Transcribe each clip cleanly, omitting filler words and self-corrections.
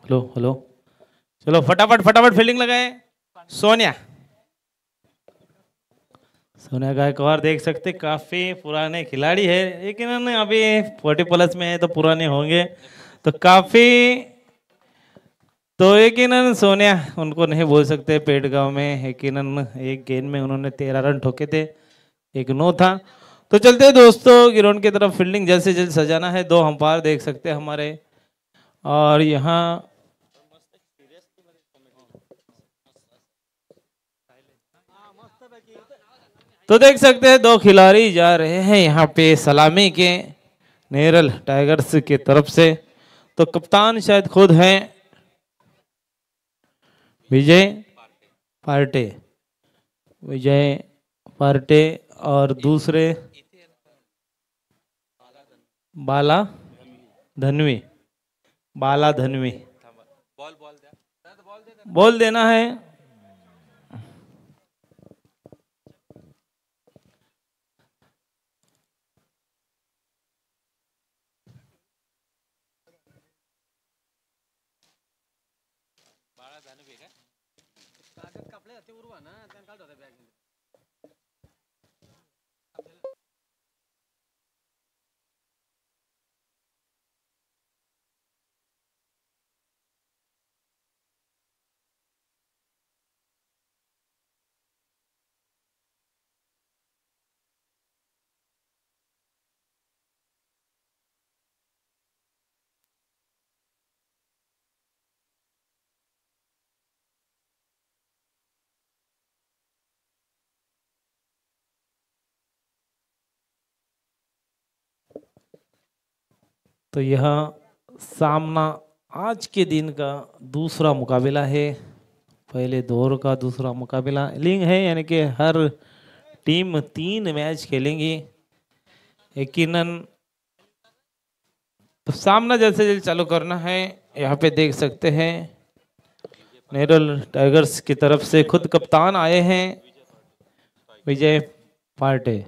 Hello hello. चलो फटाफट फटाफट फील्डिंग लगाए। सोनिया सोनिया गायकवाड़ देख सकते काफी पुराने खिलाड़ी है, लेकिन इन्होंने अभी 40+ में है तो पुराने होंगे तो काफी। तो यकीनन सोनिया उनको नहीं बोल सकते। पेटगांव में यकीनन एक गेंद में उन्होंने 13 रन ठोके थे, एक नो था। तो चलते हैं दोस्तों ग्राउंड की तरफ। फील्डिंग जल्द से जल्द सजाना है। 2 अंपायर देख सकते हैं हमारे, और यहाँ तो देख सकते हैं 2 खिलाड़ी जा रहे हैं यहाँ पे सलामी के नेरल टाइगर्स की तरफ से। तो कप्तान शायद खुद हैं विजय पार्टे, विजय पार्टे, और दूसरे बाला धनवी, बाला धनवी। बॉल देना है। तो यह सामना आज के दिन का दूसरा मुकाबला है। पहले दौर का दूसरा मुकाबला लिंग है, यानी कि हर टीम 3 मैच खेलेंगी यकीनन। तो सामना जैसे जल्द चालू करना है। यहाँ पे देख सकते हैं नेरल टाइगर्स की तरफ से खुद कप्तान आए हैं विजय पार्टे,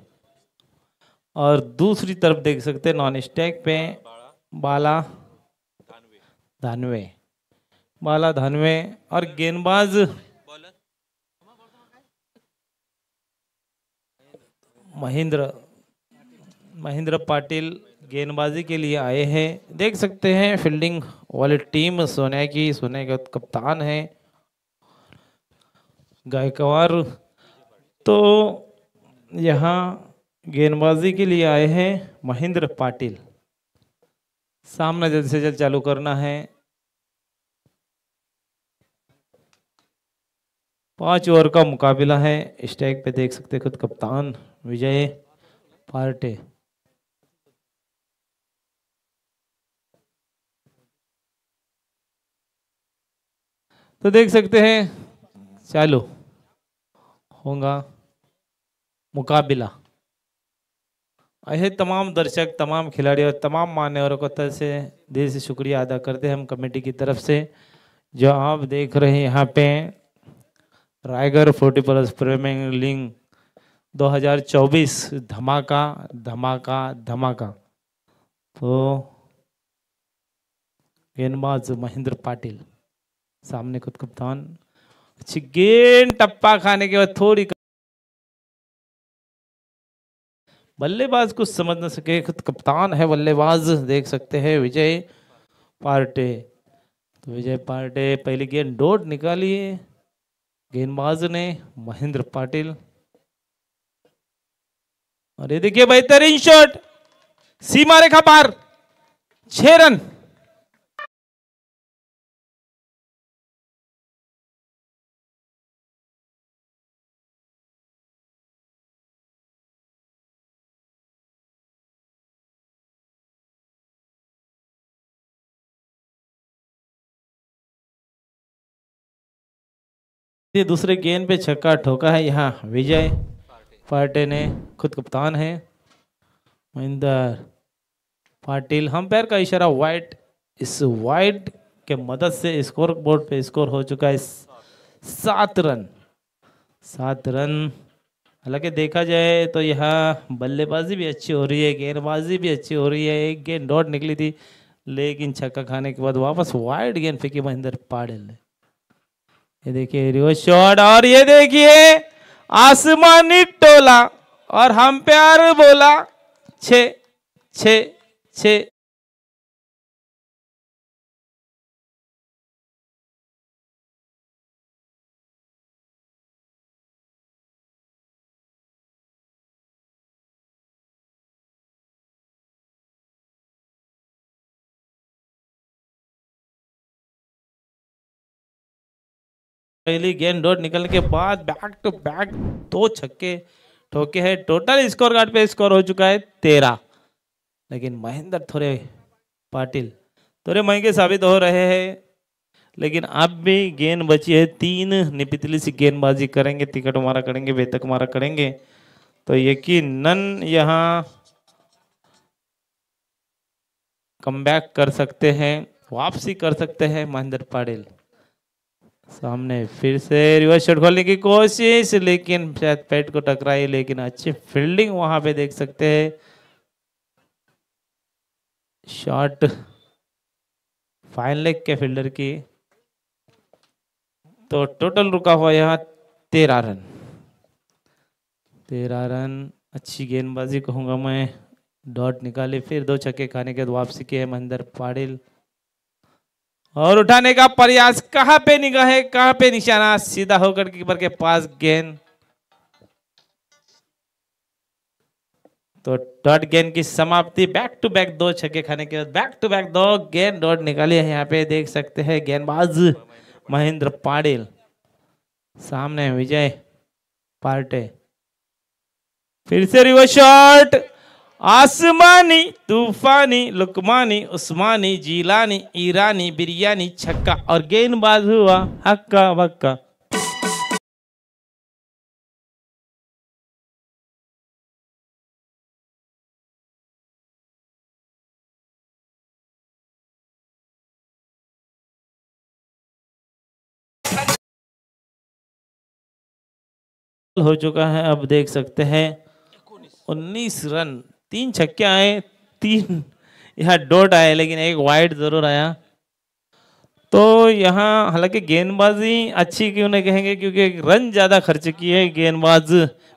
और दूसरी तरफ देख सकते हैं नॉन स्टैक पे बाला धानवे, बाला धानवे, और गेंदबाज महेंद्र महेंद्र पाटिल गेंदबाजी के लिए आए हैं। देख सकते हैं फील्डिंग वाली टीम सोनिया की, सोनिया का कप्तान है गायकवाड़। तो यहाँ गेंदबाजी के लिए आए हैं महेंद्र पाटिल। सामना जल्द से जल्द चालू करना है। 5 ओवर का मुकाबला है। स्ट्राइक पे देख सकते हैं खुद कप्तान विजय पार्टे। तो देख सकते हैं चालू होगा मुकाबला। ऐसे तमाम दर्शक, तमाम खिलाड़ी और तमाम मान्यवरों को तरफ से दिल से शुक्रिया अदा करते हैं हम कमेटी की तरफ से। जो आप देख रहे हैं यहाँ पे रायगढ़ 40+ प्रीमियर लीग 2024 धमाका धमाका धमाका। तो गेंदबाज महेंद्र पाटिल, सामने खुद कप्तान। अच्छी गेंद, टप्पा खाने के बाद थोड़ी बल्लेबाज कुछ समझ न सके, खुद कप्तान है बल्लेबाज। देख सकते हैं विजय पार्टे। तो विजय पार्टे पहली गेंद डॉट निकाली है गेंदबाज ने महेंद्र पाटिल। और ये देखिए बेहतरीन शॉट, सीमा रेखा पार, 6 रन। ये दूसरे गेंद पे छक्का ठोका है यहाँ विजय पाटिल ने, खुद कप्तान है महेंद्र पाटिल। अंपायर का इशारा वाइट, इस वाइट के मदद से स्कोर बोर्ड पे स्कोर हो चुका है 7 रन, 7 रन। हालांकि देखा जाए तो यहाँ बल्लेबाजी भी अच्छी हो रही है, गेंदबाजी भी अच्छी हो रही है। एक गेंद डॉट निकली थी लेकिन छक्का खाने के बाद वापस वाइड गेंद फेंकी महेंद्र पाटिल ने। ये देखिए रिवर्स शॉट, और ये देखिए आसमानी टोला, और हम प्यार बोला 6 6 6। पहली गेंद डॉट निकलने के बाद बैक टू बैक 2 छक्के ठोके हैं। टोटल स्कोर कार्ड पे स्कोर हो चुका है 13, लेकिन महेंद्र थोड़े पाटिल थोड़े महंगे साबित हो रहे हैं। लेकिन अब भी गेंद बची है 3, निपितली सी गेंदबाजी करेंगे, तिकट मारा करेंगे, बेतक मारा करेंगे, तो यकीनन यहाँ कमबैक कर सकते हैं, वापसी कर सकते हैं महेंद्र पाटिल। सामने फिर से रिवर्स शॉट खोलने की कोशिश, लेकिन शायद पैड को टकराई, लेकिन अच्छी फील्डिंग वहां पे देख सकते हैं। शॉट फाइन लेग के फील्डर की, तो टोटल रुका हुआ यहाँ 13 रन। 13 रन, अच्छी गेंदबाजी कहूंगा मैं। डॉट निकाले, फिर 2 छक्के खाने के बाद वापसी की है महेंद्र पाटिल, और उठाने का प्रयास, कहां पे निगाह है, कहां पे निशाना, सीधा होकर कीपर के पास गेंद, तो डॉट गेंद की समाप्ति। बैक टू बैक 2 छक्के खाने के बाद बैक टू बैक 2 गेंद डॉट निकाली है। यहाँ पे देख सकते हैं गेंदबाज महेंद्र पाटिल, सामने विजय पार्टे, फिर से रिवर्स शॉट, आसमानी तूफानी लुकमानी उस्मानी जीलानी ईरानी बिरयानी छक्का, और गेंदबाज हुआ हक्का बक्का। हो चुका है, अब देख सकते हैं 19 रन, 3 छक्के आए, 3 यहाँ डॉट आए, लेकिन एक वाइड जरूर आया। तो यहाँ हालांकि गेंदबाजी अच्छी क्यों नहीं कहेंगे, क्योंकि रन ज्यादा खर्च किए गेंदबाज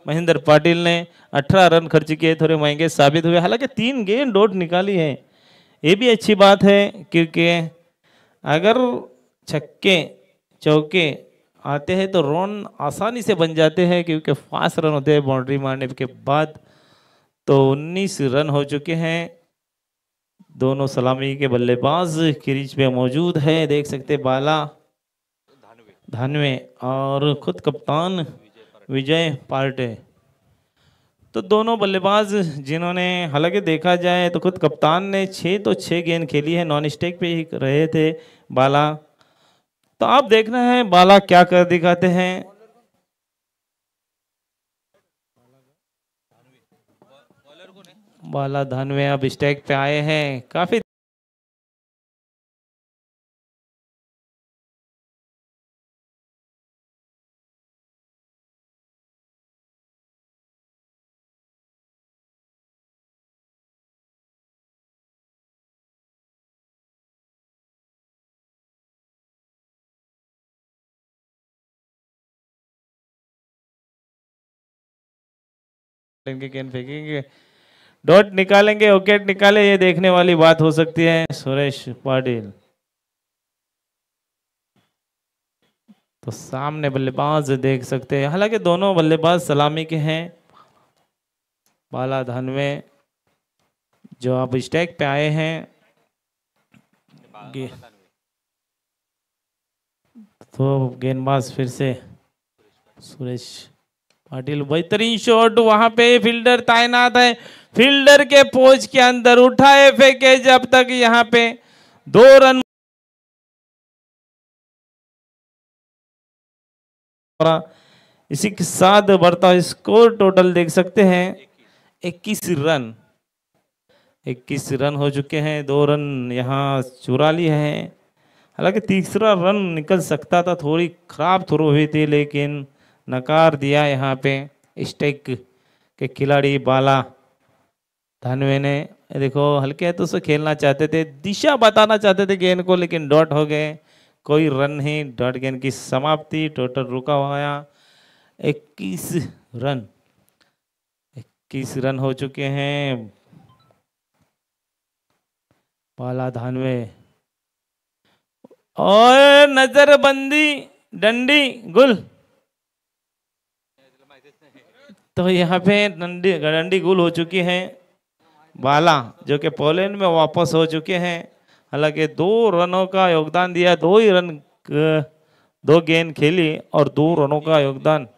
महेंद्र पाटिल ने, 18 रन खर्च किए, थोड़े महंगे साबित हुए। हालांकि 3 गेंद डॉट निकाली है, ये भी अच्छी बात है, क्योंकि अगर छक्के चौके आते हैं तो रन आसानी से बन जाते हैं, क्योंकि फास्ट रन होते हैं बाउंड्री मारने के बाद। तो 19 रन हो चुके हैं, दोनों सलामी के बल्लेबाज क्रीज पे मौजूद है, देख सकते बाला धानवे और खुद कप्तान विजय पार्टे। तो दोनों बल्लेबाज जिन्होंने, हालांकि देखा जाए तो खुद कप्तान ने 6 गेंद खेली है, नॉन स्ट्राइक पे ही रहे थे बाला। तो आप देखना है बाला क्या कर दिखाते हैं। बाला धानवे अब स्ट्राइक पे आए हैं, काफी गेंद फेंकेंगे, डॉट निकालेंगे, विकेट निकाले, ये देखने वाली बात हो सकती है। सुरेश पाटिल, तो सामने बल्लेबाज देख सकते हैं, हालांकि दोनों बल्लेबाज सलामी के हैं। बाला धानवे जो अब स्ट्राइक पे आए हैं, तो गेंदबाज फिर से सुरेश पाटिल, बेहतरीन शॉट, वहां पे फील्डर तैनात है, फील्डर के पोज के अंदर उठाए फेंके, जब तक यहाँ पे 2 रन। इसी के साथ बढ़ता स्कोर टोटल देख सकते हैं 21 रन। 21 रन हो चुके हैं, 2 रन यहाँ चुरा लिए हैं। हालांकि तीसरा रन निकल सकता था, थोड़ी खराब थ्रो हुई थी, लेकिन नकार दिया यहाँ पे स्ट्राइक के खिलाड़ी बाला धानवे ने, देखो हल्के हाथों से खेलना चाहते थे, दिशा बताना चाहते थे गेंद को, लेकिन डॉट हो गए, कोई रन नहीं। डॉट गेंद की समाप्ति, टोटल रुका हुआ 21 रन। 21 रन हो चुके हैं। पाला धानवे और नजरबंदी डंडी गुल। तो यहाँ पे डंडी गुल हो चुकी है। बाला जो कि पोलैंड में वापस हो चुके हैं, हालांकि 2 रनों का योगदान दिया, 2 ही रन, 2 गेंद खेली और 2 रनों का योगदान।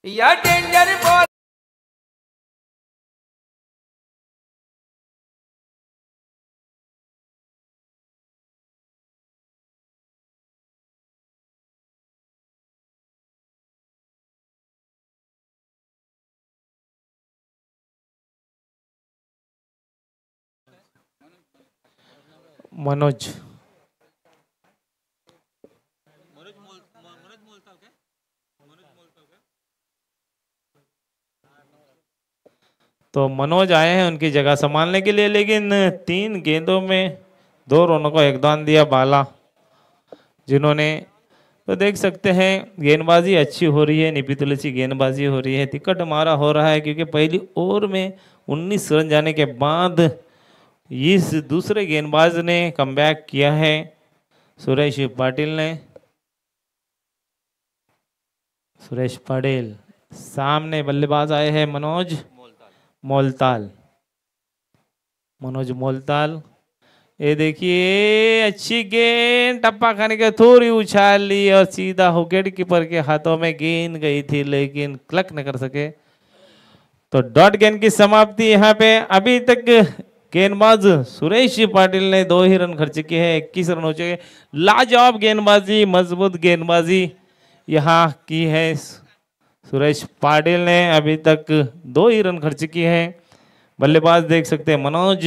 या डेंजर बॉल। मनोज तो मनोज आए हैं उनकी जगह संभालने के लिए, लेकिन 3 गेंदों में 2 रनों का योगदान दिया बाला, जिन्होंने, तो देख सकते हैं गेंदबाजी अच्छी हो रही है, निपितुल सी गेंदबाजी हो रही है, तिकट मारा हो रहा है, क्योंकि पहली ओवर में 19 रन जाने के बाद इस दूसरे गेंदबाज ने कमबैक किया है, सुरेश पाटिल ने। सुरेश पाटिल सामने बल्लेबाज आए हैं मनोज मोलताल। मनोज मोलताल, ये देखिए अच्छी गेंद, टप्पा खाने के थोड़ी उछाल ली और सीधा विकेट कीपर के हाथों में गेंद गई थी, लेकिन क्लक न कर सके। तो डॉट गेंद की समाप्ति यहाँ पे। अभी तक गेंदबाज सुरेश पाटिल ने 2 ही रन खर्च किए हैं, 21 रन हो चुके। लाजवाब गेंदबाजी, मजबूत गेंदबाजी यहाँ की है सुरेश पाटिल ने, अभी तक 2 ही रन खर्च किए हैं। बल्लेबाज देख सकते हैं मनोज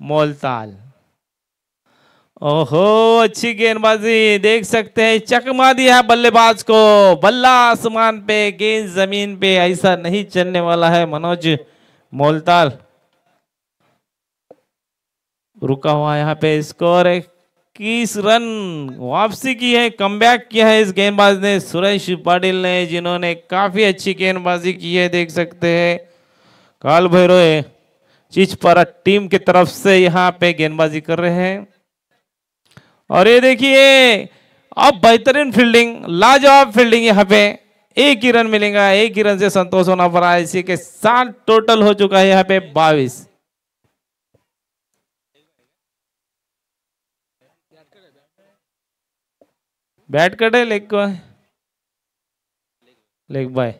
मोलताल। ओहो अच्छी गेंदबाजी, देख सकते हैं चकमा दिया है बल्लेबाज को, बल्ला आसमान पे गेंद जमीन पे, ऐसा नहीं चलने वाला है। मनोज मोलताल रुका हुआ यहाँ पे, स्कोर 21 रन, वापसी की है, कमबैक किया है इस गेंदबाज ने, सुरेश पाटिल ने, जिन्होंने काफी अच्छी गेंदबाजी की है। देख सकते हैं काल भैरव चिचपारा टीम की तरफ से यहाँ पे गेंदबाजी कर रहे हैं। और ये देखिए अब बेहतरीन फील्डिंग, लाजवाब फील्डिंग, यहाँ पे 1 ही रन मिलेगा, 1 ही रन से संतोष होना पड़ा। इसी के साथ टोटल हो चुका है यहाँ पे 22। बैट कटे लेग को लेग बाय।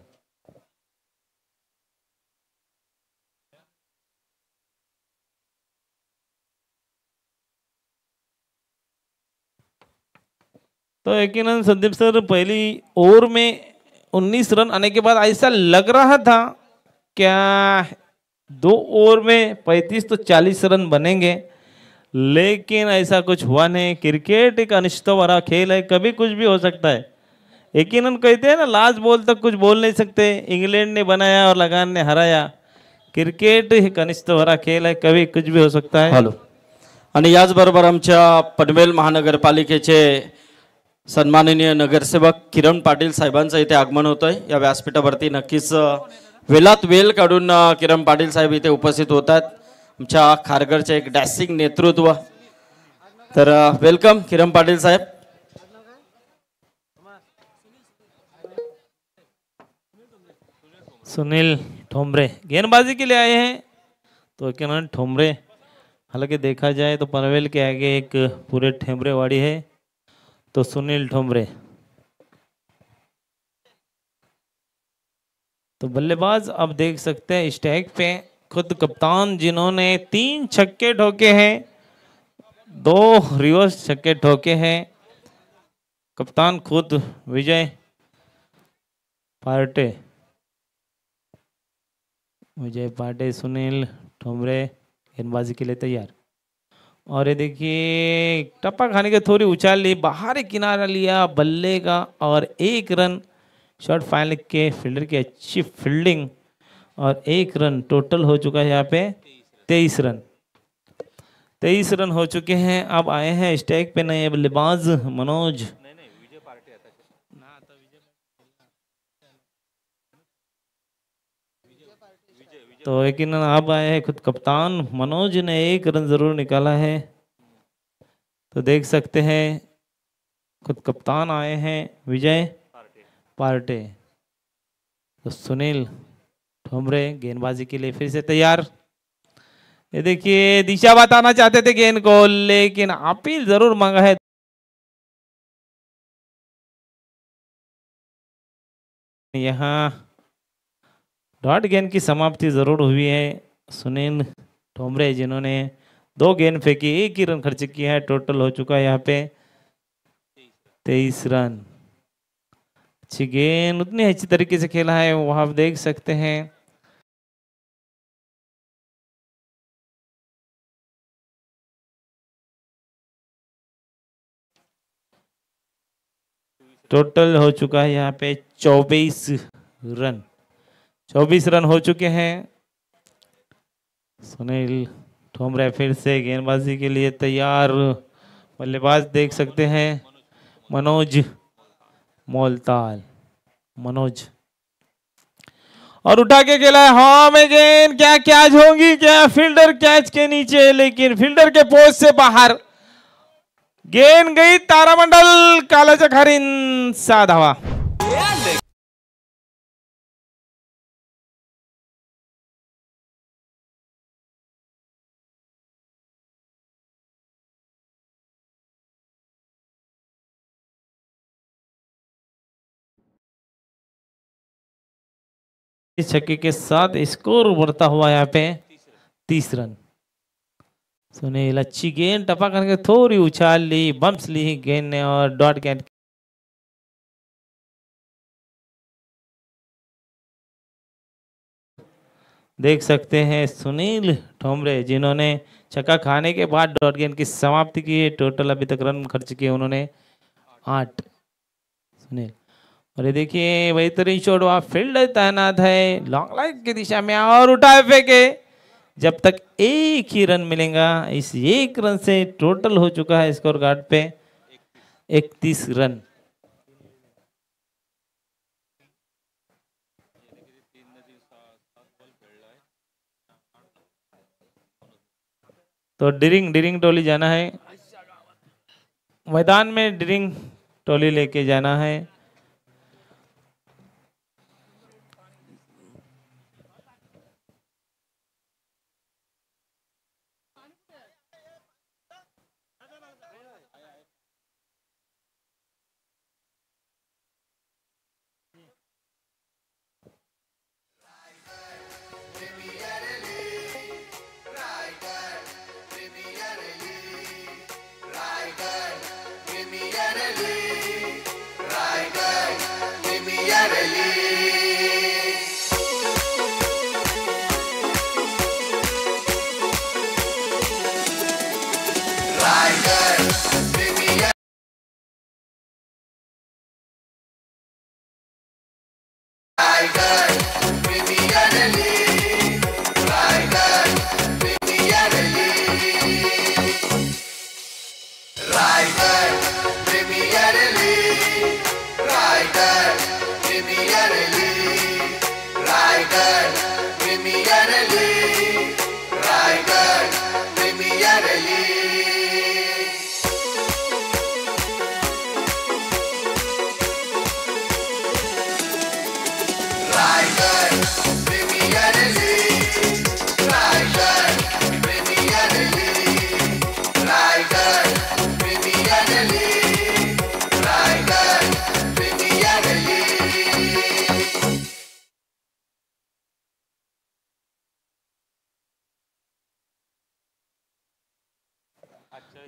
तो यकीनन संदीप सर पहली ओवर में 19 रन आने के बाद ऐसा लग रहा था क्या 2 ओवर में 35 तो 40 रन बनेंगे, लेकिन ऐसा कुछ हुआ नहीं। क्रिकेट एक अनिश्चित भरा खेल है, कभी कुछ भी हो सकता है। यकीनन कहते हैं ना, लास्ट बॉल तक कुछ बोल नहीं सकते। इंग्लैंड ने बनाया और लगान ने हराया। क्रिकेट एक अनिश्चित भरा खेल आहे, कभी कुछ भी हो सकता है। हॅलो, आणि याचबरोबर आमच्या पनवेल महानगरपालिकेचे सन्माननीय नगरसेवक किरण पाटील साहेबांचं इथे आगमन होतंय। या व्यासपीठावरती नक्कीच वेलात वेल काढून किरण पाटील साहेब इथे उपस्थित होतात। आमच्या खारघरचे एक डॅशिंग नेतृत्व, तर वेलकम किरण पाटील साहेब। सुनील ठोमरे गेंदबाजी के लिए आए हैं, तो यकीनन ठोमरे, हालांकि देखा जाए तो पनवेल के आगे एक पूरे ठेमरे वाड़ी है, तो सुनील ठोमरे। तो बल्लेबाज अब देख सकते हैं स्टैग पे खुद कप्तान, जिन्होंने 3 छक्के ठोके हैं, 2 रिवर्स छक्के ठोके हैं। कप्तान खुद विजय पार्टे, विजय पार्टे, सुनील ठोमरे गेंदबाजी के लिए तैयार। और ये देखिए टप्पा खाने के थोड़ी उछाल ली, बाहर किनारा लिया बल्ले का और 1 रन। शॉट फाइनल के फील्डर की अच्छी फील्डिंग और 1 रन टोटल हो चुका है यहाँ पे 23 रन। 23 रन हो चुके हैं। अब आए हैं स्ट्राइक पे नए बल्लेबाज मनोज। तो यकीन अब आए हैं खुद कप्तान मनोज ने 1 रन जरूर निकाला है। तो देख सकते हैं खुद कप्तान आए हैं विजय पार्टे। तो सुनील ठोमरे गेंदबाजी के लिए फिर से तैयार। ये देखिए दिशा बताना चाहते थे गेंद को, लेकिन अपील जरूर मांगा है। यहाँ डॉट गेंद की समाप्ति जरूर हुई है। सुनील ठोमरे जिन्होंने 2 गेंद फेंकी 1 ही रन खर्च किया है। टोटल हो चुका है यहाँ पे 23 रन। अच्छी गेंद उतनी अच्छी तरीके से खेला है वहां आप देख सकते हैं। टोटल हो चुका है यहाँ पे 24 रन। 24 रन हो चुके हैं। सुनील ठोमरे फिर से गेंदबाजी के लिए तैयार। बल्लेबाज देख सकते हैं मनोज मोलताल। मनोज और उठा के खेला है। हाँ में गेंद क्या कैच होगी क्या? फील्डर कैच के नीचे, लेकिन फील्डर के पोस्ट से बाहर गेंद गई तारामंडल काला चखारीन 7 धावा। इस छक्के के साथ स्कोर बढ़ता हुआ यहाँ पे 30 रन। सुनील अच्छी गेंद टपा करके थोड़ी उछाल ली, बम्स ली गेंद ने और डॉट गेंद। देख सकते हैं सुनील ठोमरे जिन्होंने छक्का खाने के बाद डॉट गेंद की समाप्ति की है। टोटल अभी तक रन खर्च किए उन्होंने 8। सुनील और ये देखिए बेहतरीन शॉट, वहां फील्डर तैनात है लॉन्ग लाइन की दिशा में और उठाए फेंके। जब तक 1 ही रन मिलेगा, इस 1 रन से टोटल हो चुका है स्कोर कार्ड पे 31 रन। तो डिरिंग टोली जाना है मैदान में, डिरिंग टोली लेके जाना है।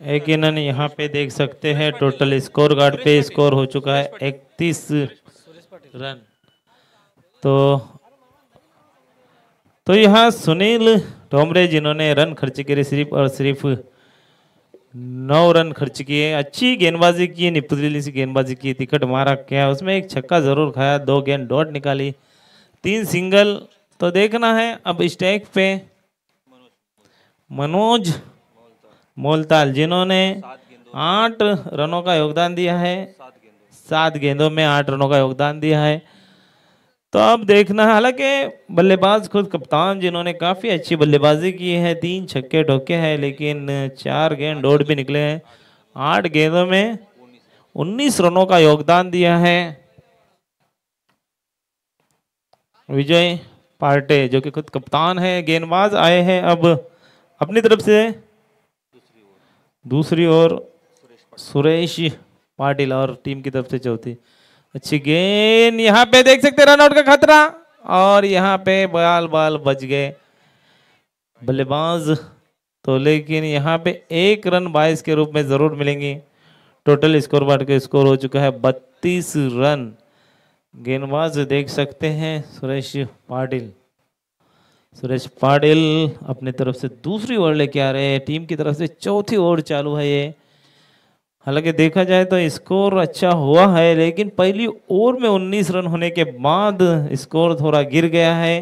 यकीनन यहाँ पे देख सकते हैं टोटल स्कोर कार्ड पे स्कोर हो चुका है 31 रन। तो यहाँ सुनील ठोमरे जिन्होंने रन खर्च किए सिर्फ और सिर्फ 9 रन खर्च किए। अच्छी गेंदबाजी की, निपुतली सी गेंदबाजी की, तिकट मारा क्या, उसमें एक छक्का जरूर खाया, 2 गेंद डॉट निकाली, 3 सिंगल। तो देखना है अब स्टैक पे मनोज मोलताल, जिन्होंने 8 रनों का योगदान दिया है, 7 गेंदों में 8 रनों का योगदान दिया है। तो अब देखना है, हालांकि बल्लेबाज खुद कप्तान जिन्होंने काफी अच्छी बल्लेबाजी की है, 3 छक्के ठोके हैं, लेकिन 4 गेंद डॉट भी निकले हैं। 8 गेंदों में 19 रनों का योगदान दिया है विजय पार्टे, जो कि खुद कप्तान है। गेंदबाज आए हैं अब अपनी तरफ से दूसरी ओर सुरेश पाटिल, और टीम की तरफ से चौथी। अच्छी गेंद, यहाँ पे देख सकते रन आउट का खतरा, और यहाँ पे बाल बाल बच गए बल्लेबाज। तो लेकिन यहाँ पे 1 रन 22 के रूप में जरूर मिलेंगी। टोटल स्कोर बोर्ड का स्कोर हो चुका है 32 रन। गेंदबाज देख सकते हैं सुरेश पाटिल। सुरेश पाटिल अपने तरफ से दूसरी ओवर लेके आ रहे हैं, टीम की तरफ से चौथी ओवर चालू है ये। हालांकि देखा जाए तो स्कोर अच्छा हुआ है, लेकिन पहली ओवर में 19 रन होने के बाद स्कोर थोड़ा गिर गया है।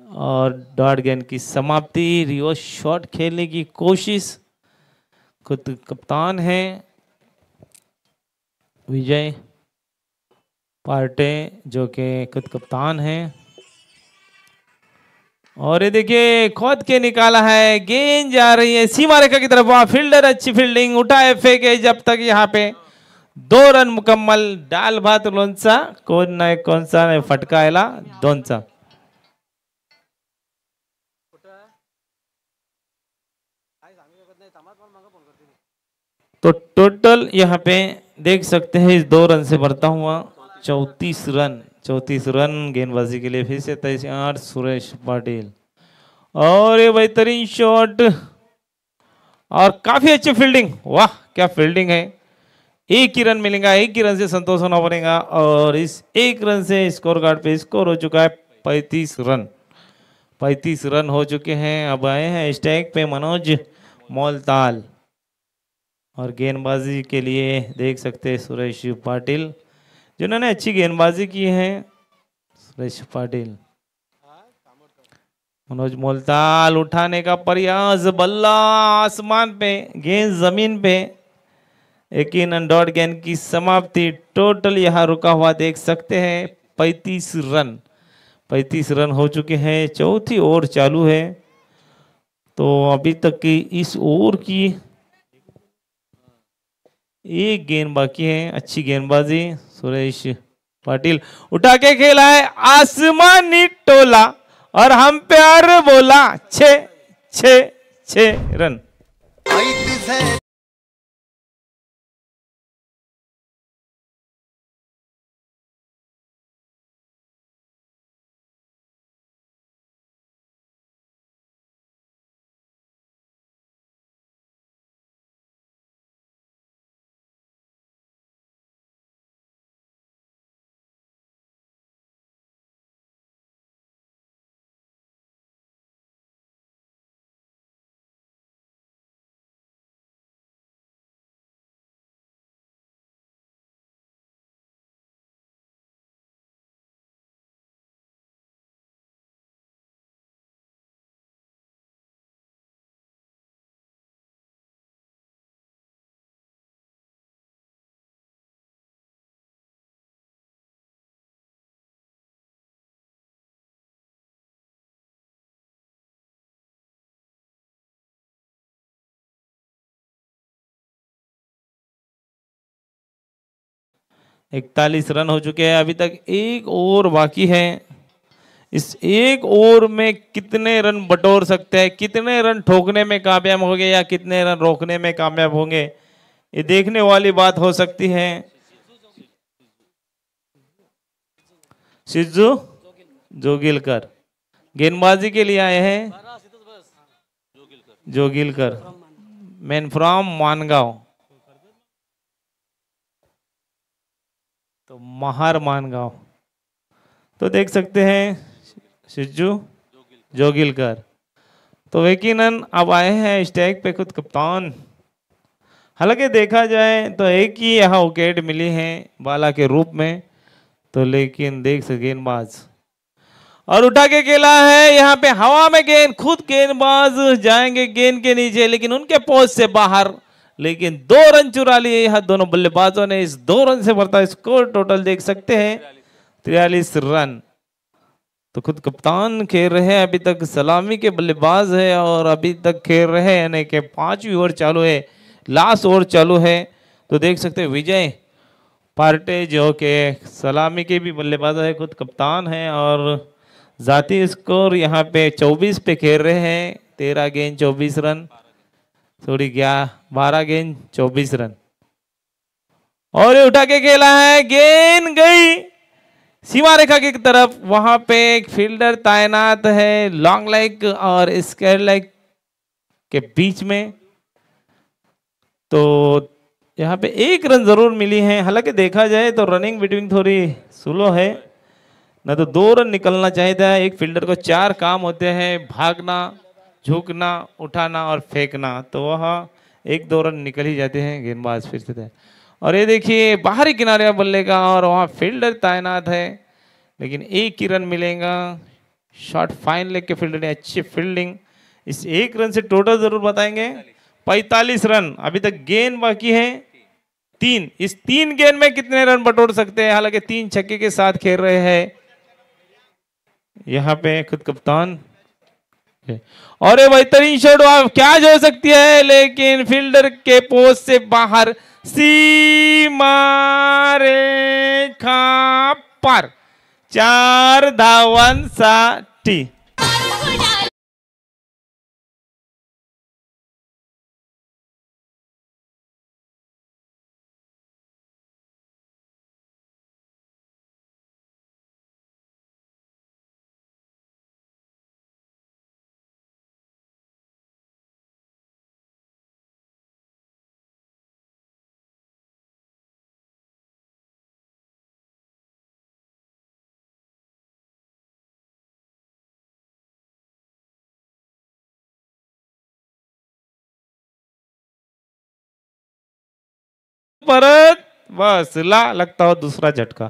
और डॉट गेंद की समाप्ति, रिवर्स शॉट खेलने की कोशिश। खुद कप्तान है विजय पार्टे, जो कि खुद कप्तान है। और ये देखिए खोद के निकाला है, गेंद जा रही है सीमा रेखा की तरफ। वहां फील्डर अच्छी फील्डिंग, उठाए फेंके जब तक यहाँ पे 2 रन मुकम्मल। डाल भात लोणचा कोण नाही कोणचा नाही फटकायला दोनचा। तो टोटल यहाँ पे देख सकते हैं इस 2 रन से बढ़ता हुआ 34 रन। 34 रन गेंदबाजी के लिए फिर से 23 सुरेश पाटिल। और ये बेहतरीन शॉट और काफी अच्छी फील्डिंग, वाह क्या फील्डिंग है। 1 ही रन मिलेगा, 1 ही रन से संतोष होना पड़ेगा। और इस 1 रन से स्कोर कार्ड पे स्कोर हो चुका है 35 रन। 35 रन हो चुके हैं। अब आए हैं स्टैक पे मनोज मोलताल, और गेंदबाजी के लिए देख सकते हैं सुरेश पाटिल, जिन्होंने अच्छी गेंदबाजी की है। सुरेश पाटिल, मनोज मोलताल उठाने का प्रयास, बल्ला आसमान पे, गेंद जमीन पे, लेकिन डॉट गेंद की समाप्ति। टोटल यहाँ रुका हुआ देख सकते हैं 35 रन। 35 रन हो चुके हैं, चौथी ओवर चालू है। तो अभी तक की इस ओवर की 1 गेंद बाकी है। अच्छी गेंदबाजी सुरेश पाटिल, उठा के खेला है आसमानी टोला, और हम प्यार बोला 6 रन। इकतालीस रन हो चुके हैं। अभी तक 1 ओवर बाकी है। इस 1 ओवर में कितने रन बटोर सकते हैं, कितने रन ठोकने में कामयाब होंगे या कितने रन रोकने में कामयाब होंगे, ये देखने वाली बात हो सकती है। सिद्धू जोगिलकर गेंदबाजी के लिए आए हैं। जोगिलकर, मैन फ्रॉम मानगांव, तो महार मानगांव। तो देख सकते हैं सिद्धू जोगिलकर। तो यकीनन अब आए हैं स्टैक पे खुद कप्तान। हालांकि देखा जाए तो एक ही यहाँ विकेट मिली है बाला के रूप में, तो लेकिन देख सके गेंदबाज और उठा के खेला है यहाँ पे हवा में गेंद, खुद गेंदबाज जाएंगे गेंद के नीचे लेकिन उनके पोस्ट से बाहर, लेकिन 2 रन चुरा लिए यहाँ दोनों बल्लेबाजों ने। इस 2 रन से बढ़ता स्कोर टोटल देख सकते हैं 43 रन। तो खुद कप्तान खेल रहे हैं, अभी तक सलामी के बल्लेबाज है और अभी तक खेल रहे हैं, यानी कि 5वीं ओवर चालू है, लास्ट ओवर चालू है। तो देख सकते हैं विजय पार्टे जो के सलामी के भी बल्लेबाज है, खुद कप्तान है और जाती स्कोर यहाँ पे 24 पे खेल रहे हैं। 13 गेंद 24 रन, थोड़ी 12 गेंद 24 रन। और ये उठा के खेला है, गेंद गई सीमा रेखा की तरफ। वहां पे एक फील्डर तैनात है लॉन्ग लेग और स्क्वायर लेग के बीच में। तो यहाँ पे 1 रन जरूर मिली है। हालांकि देखा जाए तो रनिंग बिटवीन थोड़ी स्लो है, ना तो 2 रन निकलना चाहिए था। एक फील्डर को 4 काम होते हैं, भागना, झुकना, उठाना और फेंकना, तो वह 1-2 रन निकल ही जाते हैं। गेंदबाज फिर से और ये देखिए बाहरी किनारे बल्ले का और वहाँ फील्डर तैनात है, लेकिन 1 ही रन मिलेगा। शॉट फाइन लेग के फील्डर ने अच्छी फील्डिंग। इस 1 रन से टोटल जरूर बताएंगे 45 रन। अभी तक गेंद बाकी है 3। इस 3 गेंद में कितने रन बटोर सकते हैं? हालांकि 3 छक्के के साथ खेल रहे हैं यहाँ पे खुद कप्तान। और ये बेहतरीन शॉट क्या जो सकती है, लेकिन फील्डर के पोस्ट से बाहर, सीमा रेखा पर 4 धावांसाठी। परत बस लगता हो दूसरा झटका।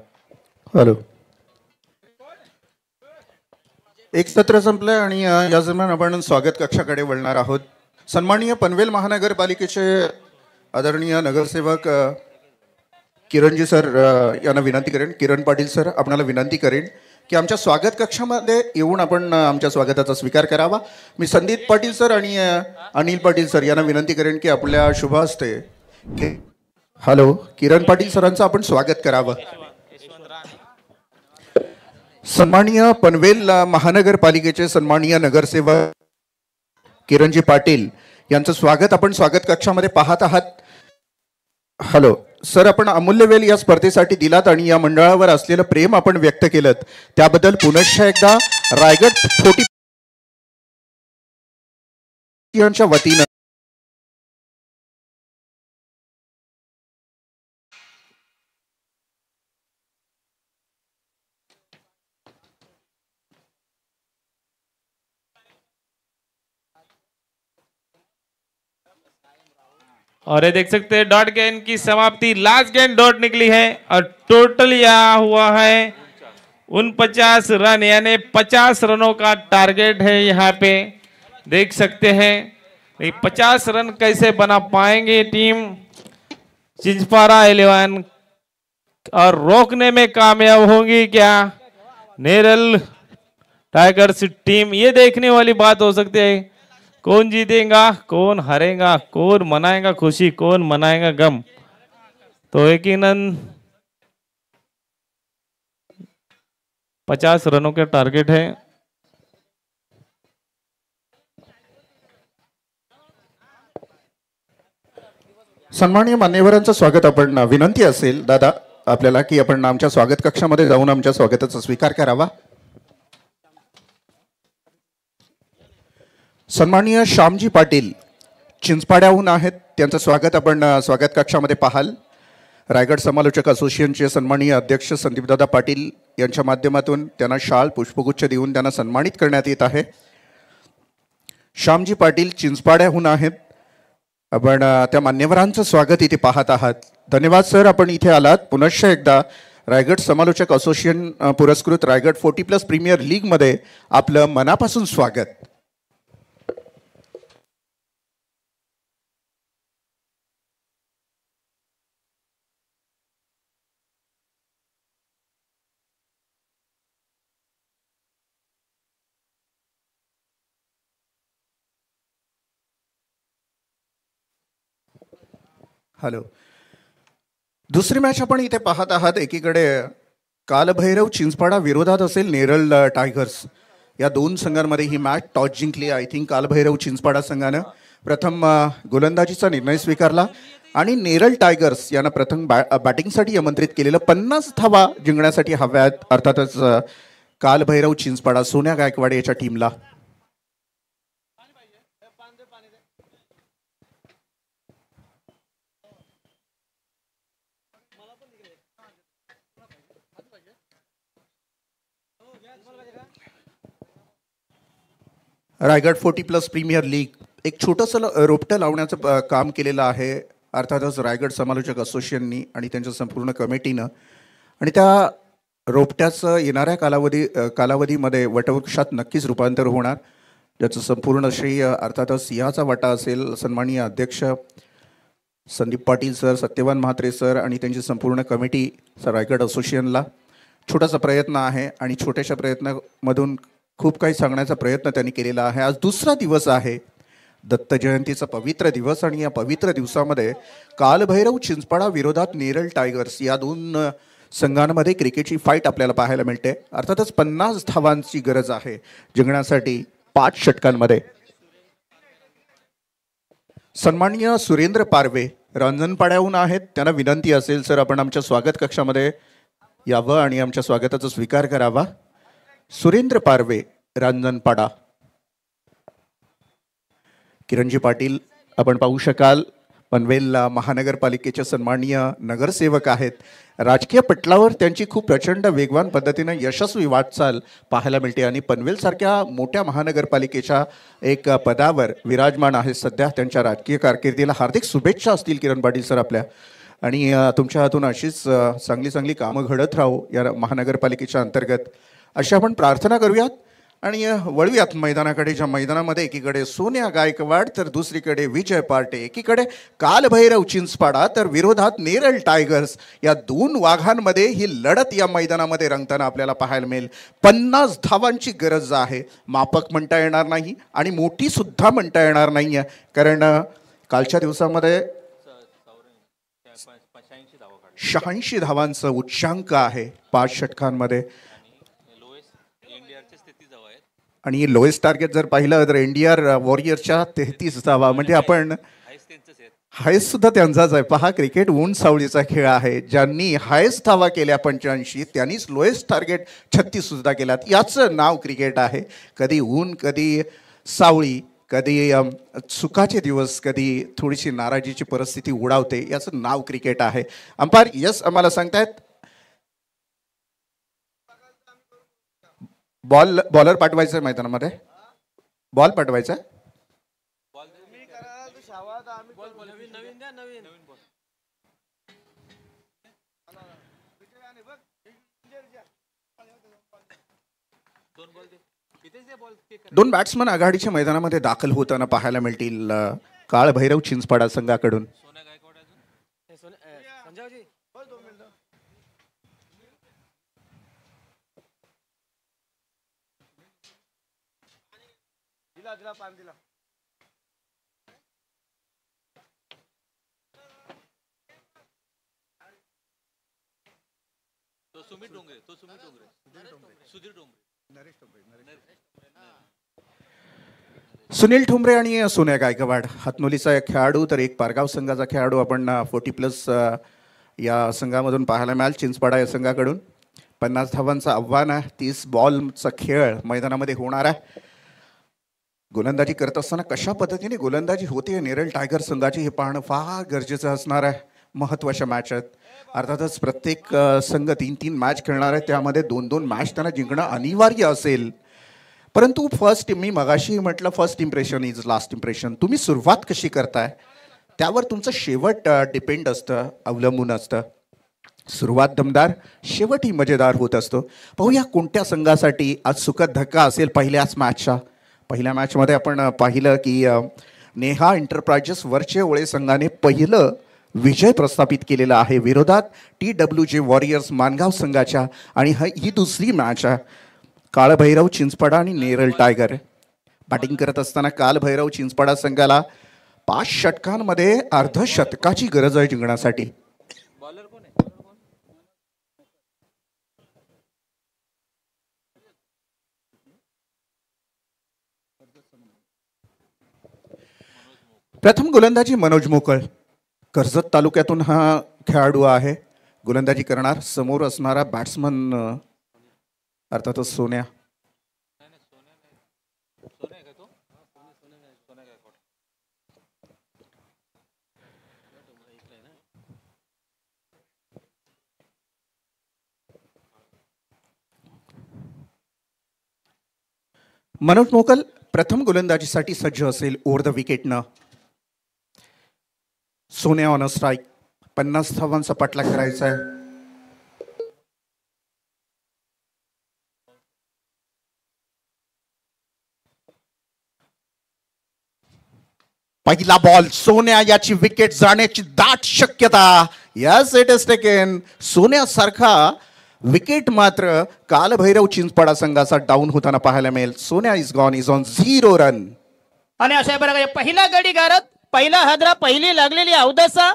हॅलो, एक सत्र संपलंय आणि या दरम्यान आपण स्वागत कक्षाकडे वळणार आहोत। सन्माननीय पनवेल महानगरपालिकेचे आदरणीय नगरसेवक किरणजी सर यांना विनंती करेन, किरण पाटील सर आपणाला विनंती करेन की आमच्या स्वागत कक्षामध्ये येऊन आपण आमच्या स्वागताचा स्वीकार करावा। मी संदीप पाटील सर आणि अनिल पाटील सर यांना विनंती करेन की आपल्या शुभ हस्ते हॅलो किरण पाटील सरांचं आपण स्वागत करावं। सन्माननीय पनवेल महानगरपालिकेचे सन्माननीय नगरसेवक किरणजी पाटील यांचं स्वागत आपण स्वागत कक्षामध्ये पाहत आहात। हॅलो सर, आपण अमूल्य वेळ या स्पर्धेसाठी दिलात आणि या मंडळावर असलेलं प्रेम आपण व्यक्त केलं, त्याबद्दल पुनश्च एकदा रायगड 40 यांच्या वतीनं और ये देख सकते हैं डॉट गेंद की समाप्ति, लास्ट गेंद डॉट निकली है और टोटल यह हुआ है 49 रन, यानी 50 रनों का टारगेट है। यहाँ पे देख सकते हैं 50 रन कैसे बना पाएंगे टीम चिंचपारा 11 और रोकने में कामयाब होगी क्या नेरल टाइगर्स टीम, ये देखने वाली बात हो सकती है। कौन जीतेगा, कौन हारेगा, कौन मनाएगा खुशी, कौन मनाएगा गम। तो यकीनन 50 रनों के टारगेट है। सन्माननीय मान्यवरांचं स्वागत आपण विनंती असेल दादा आपल्याला की आपण आमच्या स्वागत कक्षामध्ये जाऊन आमच्या स्वागताचा स्वीकार करावा। सन्माननीय श्यामजी पाटील चिंचपाड्याहून आहेत, त्यांचं स्वागत आपण स्वागत कक्षामध्ये पाहाल। रायगड समालोचक असोसिएशनचे सन्माननीय अध्यक्ष संदीपदादा पाटील यांच्या माध्यमातून त्यांना शाल पुष्पगुच्छ देऊन त्यांना सन्मानित करण्यात येत आहे। श्यामजी पाटील चिंचपाड्याहून आहेत, आपण त्या मान्यवरांचं स्वागत इथे पाहत आहात। धन्यवाद सर, आपण इथे आलात। पुनश्च एकदा रायगड समालोचक असोसिएशन पुरस्कृत रायगड 40+ प्रीमियर लीगमध्ये आपलं मनापासून स्वागत. हॅलो. दुसरी मॅच आपण इथे पाहत आहात. एकीकडे कालभैरव चिंचपाडा विरोधात असेल नेरळ टायगर्स. या दोन संघांमध्ये ही मॅच टॉस जिंकली. आय थिंक कालभैरव चिंचपाडा संघानं प्रथम गोलंदाजीचा निर्णय स्वीकारला आणि नेरळ टायगर्स यांना प्रथम बॅटिंगसाठी आमंत्रित केलेलं. 50 धावा जिंकण्यासाठी हव्यात अर्थातच कालभैरव चिंचपाडा सोन्या गायकवाड याच्या टीमला. रायगड 40+ प्रीमियर लीग एक छोटंसं रोपटं लावण्याचं काम केलेलं आहे अर्थातच रायगड समालोचक असोसिएशननी आणि त्यांच्या संपूर्ण कमिटीनं. आणि त्या रोपट्याचं येणाऱ्या कालावधीमध्ये वटवृक्षात नक्कीच रूपांतर होणार, ज्याचं संपूर्ण श्रेय अर्थातच सिंहाचा वाटा असेल. सन्माननीय अध्यक्ष संदीप पाटील सर, सत्यवान म्हात्रे सर आणि त्यांची संपूर्ण कमिटी रायगड असोसिएशनला. छोटासा प्रयत्न आहे आणि छोट्याशा प्रयत्नामधून खूप काही सांगण्याचा प्रयत्न त्यांनी केलेला आहे. आज दुसरा दिवस आहे, दत्त जयंतीचा पवित्र दिवस, आणि या पवित्र दिवसामध्ये कालभैरव चिंचपाडा विरोधात नेरळ टायगर्स या दोन संघांमध्ये क्रिकेटची फाईट आपल्याला पाहायला मिळते. अर्थातच 50 धावांची गरज आहे जिंकण्यासाठी 5 षटकांमध्ये. सन्माननीय सुरेंद्र पारवे रांजणपाड्याहून आहेत. त्यांना विनंती असेल सर आपण आमच्या स्वागत कक्षामध्ये यावं आणि आमच्या स्वागताचा स्वीकार करावा. सुरेंद्र पारवे रांजणपाडा. किरणजी पाटील आपण पाहू शकाल पनवेल महानगरपालिकेचे सन्माननीय नगरसेवक आहेत. राजकीय पटलावर त्यांची खूप प्रचंड वेगवान पद्धतीने यशस्वी वाटचाल पाहायला मिळते आणि पनवेलसारख्या मोठ्या महानगरपालिकेच्या एक पदावर विराजमान आहेत सध्या. त्यांच्या राजकीय कारकिर्दीला हार्दिक शुभेच्छा असतील किरण पाटील सर आपल्या, आणि तुमच्या हातून अशीच चांगली कामं घडत राहू या महानगरपालिकेच्या अंतर्गत अशी आपण प्रार्थना करूयात. आणि वळूयात मैदानाकडे, ज्या मैदानामध्ये एकीकडे सोन्या गायकवाड तर दुसरीकडे विजय पार्टे. एकीकडे कालभैरव चिंचपाडा तर विरोधात नेरळ टायगर्स. या दोन वाघांमध्ये ही लढत या मैदानामध्ये रंगताना आपल्याला पाहायला मिळेल. 50 धावांची गरज आहे. माफक म्हणता येणार नाही आणि मोठी सुद्धा म्हणता येणार नाही आहे, कारण कालच्या दिवसामध्ये 86 धावांचं उच्चांक आहे 5 षटकांमध्ये. आणि लोएस्ट टार्गेट जर पाहिलं तर NDR वॉरियर्सच्या 33 धावा, म्हणजे आपण हायस्ट सुद्धा त्यांचाच आहे. पहा, क्रिकेट ऊन सावळीचा खेळ आहे. ज्यांनी हायस्ट धावा केल्या 85 त्यांनीच लोएस्ट टार्गेट 36 सुद्धा केल्यात. याचं नाव क्रिकेट आहे. कधी ऊन, कधी सावळी, कधी सुखाचे दिवस, कधी थोडीशी नाराजीची परिस्थिती उडावते. याचं नाव क्रिकेट आहे. अंपायर यस आम्हाला सांगतायत बॉलर पाठवायचं आहे मैदानामध्ये. बॉल पाठवायचा आहे. दोन बॅट्समन आघाडीच्या मैदानामध्ये दाखल होताना पाहायला मिळतील कालभैरव चिंचपाडा संघाकडून. सुनील ठोंबरे आणि सोन्या गायकवाड हातनोलीचा एक खेळाडू तर एक पारगाव संघाचा खेळाडू आपण 40+ या संघामधून पाहायला मिळाल. चिंचपाडा या संघाकडून 50 धावांचं आव्हान आहे. 30 बॉलचा खेळ मैदानामध्ये होणार आहे. गोलंदाजी करत असताना कशा पद्धतीने गोलंदाजी होते नेरळ टायगर संघाची हे पाहणं फार गरजेचं असणार आहे. महत्त्वाच्या मॅच आहेत. अर्थातच प्रत्येक संघ 3-3 मॅच खेळणार आहे. त्यामध्ये 2-2 मॅच त्यांना जिंकणं अनिवार्य असेल. परंतु मी मगाशी म्हटलं first impression is last impression. तुम्ही सुरुवात कशी करताय त्यावर तुमचं शेवट डिपेंड असतं, अवलंबून असतं. सुरुवात दमदार, शेवटही मजेदार होत असतो. पाहूया कोणत्या संघासाठी आज सुखद धक्का असेल पहिल्याच मॅचचा. पहिल्या मॅचमध्ये आपण पाहिलं की नेहा एंटरप्राइजेस वरचेओळे संघाने पहिलं विजय प्रस्थापित केलेला आहे विरोधात TWJ वॉरियर्स मानगाव संघाच्या. आणि ही दुसरी मॅच आहे काळभैरव चिंचपाडा आणि नेरळ टायगर. बॅटिंग करत असताना कालभैरव चिंचपाडा संघाला 5 षटकांमध्ये अर्धशतकाची गरज आहे जिंकण्यासाठी. प्रथम गोलंदाजी मनोज मोकळ, कर्जत तालुक्यातून हा खेळाडू आहे. गोलंदाजी करणार समोर असणारा बॅट्समन अर्थातच सोन्या. मनोज मोकल प्रथम गोलंदाजीसाठी सज्ज असेल. ओव्हर द विकेटनं सोन्या ऑन अ स्ट्राईक. 50 धावांचा पटला करायचा आहे. पहिला बॉल सोन्या, याची विकेट जाण्याची दाट शक्यता. Yes, it is taken. सोन्यासारखा विकेट मात्र कालभैरव चिंचपाडा संघाचा डाऊन होताना पाहायला मिळेल. Sonya is gone, is on 0 run. आणि अशा प्रकारे पहिला गडी गारत, पहिला हादरा, पहिली लागलेली अवदसा,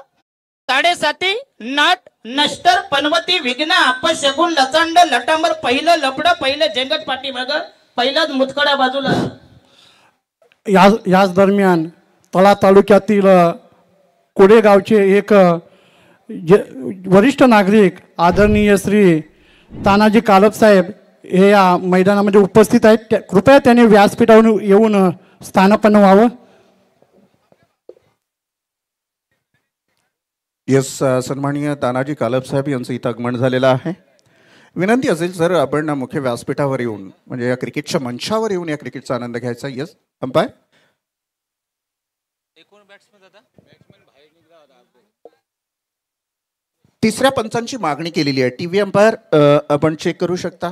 7.5 नाट नष्टर पनवती विघ्न अपशगुन लचांड लटांबर, पहिलं लपड, पहिलं जेंगट पाठीमाग, पहिलाच मुतखडा बाजूला. याच दरम्यान तळा तालुक्यातील कोडेगावचे एक वरिष्ठ नागरिक आदरणीय श्री तानाजी कालप साहेब हे या मैदानामध्ये उपस्थित आहेत. कृपया त्यांनी व्यासपीठावरून येऊन स्थानापन्न व्हावं. यस, सन्माननीय तानाजी कालप साहेब यांचं इथं आगमन झालेलं आहे. विनंती असेल सर आपण मुख्य व्यासपीठावर येऊन म्हणजे या क्रिकेटच्या मंचावर येऊन या क्रिकेटचा आनंद घ्यायचा. Yes umpire. तिसऱ्या पंचांची मागणी केलेली आहे. टीव्ही अंपायर आपण चेक करू शकता.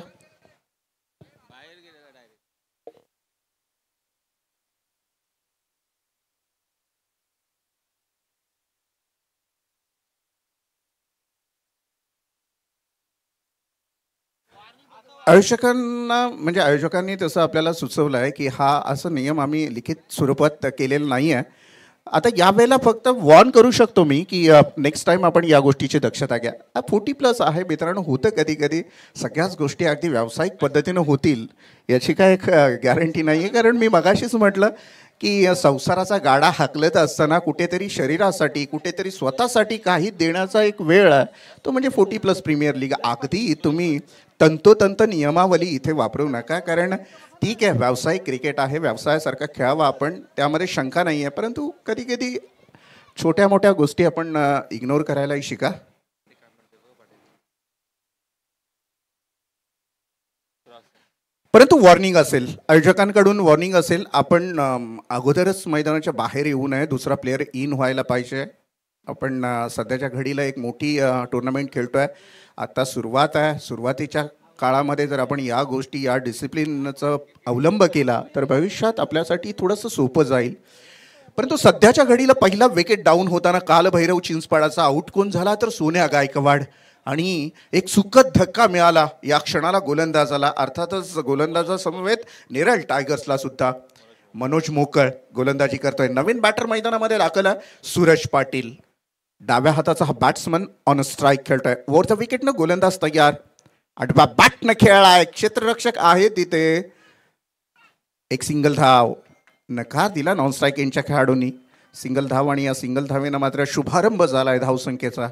आयोजकांना म्हणजे आयोजकांनी तसं आपल्याला सुचवलं आहे की हा असं नियम आम्ही लिखित स्वरूपात केलेला नाही आहे. आता यावेळेला फक्त वॉर्न करू शकतो मी की नेक्स्ट टाइम आपण या गोष्टीची दक्षता घ्या. 40+ आहे मित्रांनो. होतं कधी कधी सगळ्याच गोष्टी अगदी व्यावसायिक पद्धतीनं होतील याची काय गॅरंटी नाही आहे. कारण मी मगाशीच म्हटलं की संसाराचा गाडा हाकलत असताना कुठेतरी शरीरासाठी कुठेतरी स्वतःसाठी काही देण्याचा एक वेळ आहे तो म्हणजे 40+ प्रीमियर लीग. अगदी तुम्ही तंतोतंत नियमावली इथे वापरू नका. कारण ठीक आहे व्यावसायिक क्रिकेट आहे, व्यवसायासारखा खेळावा आपण, त्यामध्ये शंका नाही आहे. परंतु कधी कधी छोट्या मोठ्या गोष्टी आपण इग्नोर करायलाही शिका. परंतु वॉर्निंग असेल, आयोजकांकडून वॉर्निंग असेल. आपण अगोदरच मैदानाच्या बाहेर येऊ नये. दुसरा प्लेअर इन व्हायला पाहिजे. आपण सध्याच्या घडीला एक मोठी टुर्नामेंट खेळतोय. आता सुरुवात आहे. सुरुवातीच्या काळामध्ये जर आपण या गोष्टी या डिसिप्लिनचा अवलंब केला तर भविष्यात आपल्यासाठी थोडंसं सोपं जाईल. परंतु सध्याच्या घडीला पहिला विकेट डाऊन होताना कालभैरव चिंचपाडाचा आउट कोण झाला तर सोन्या गायकवाड. आणि एक सुखद धक्का मिळाला या क्षणाला गोलंदाजाला. अर्थातच गोलंदाजा समवेत नेरळ टायगर्सला सुद्धा. मनोज मोकळ गोलंदाजी करतोय. नवीन बॅटर मैदानामध्ये दाखल सूरज पाटील. डाव्या हाताचा हा बॅट्समन ऑन स्ट्राईक खेळतोय. ओव्हर द विकेटनं गोलंदाज तयार. आडवा बॅटनं खेळलाय. क्षेत्ररक्षक आहे तिथे. एक सिंगल धाव. नकार दिला नॉन स्ट्राईक एंडच्या खेळाडूंनी. सिंगल धाव आणि या सिंगल धावेनं मात्र शुभारंभ झालाय धावसंख्येचा.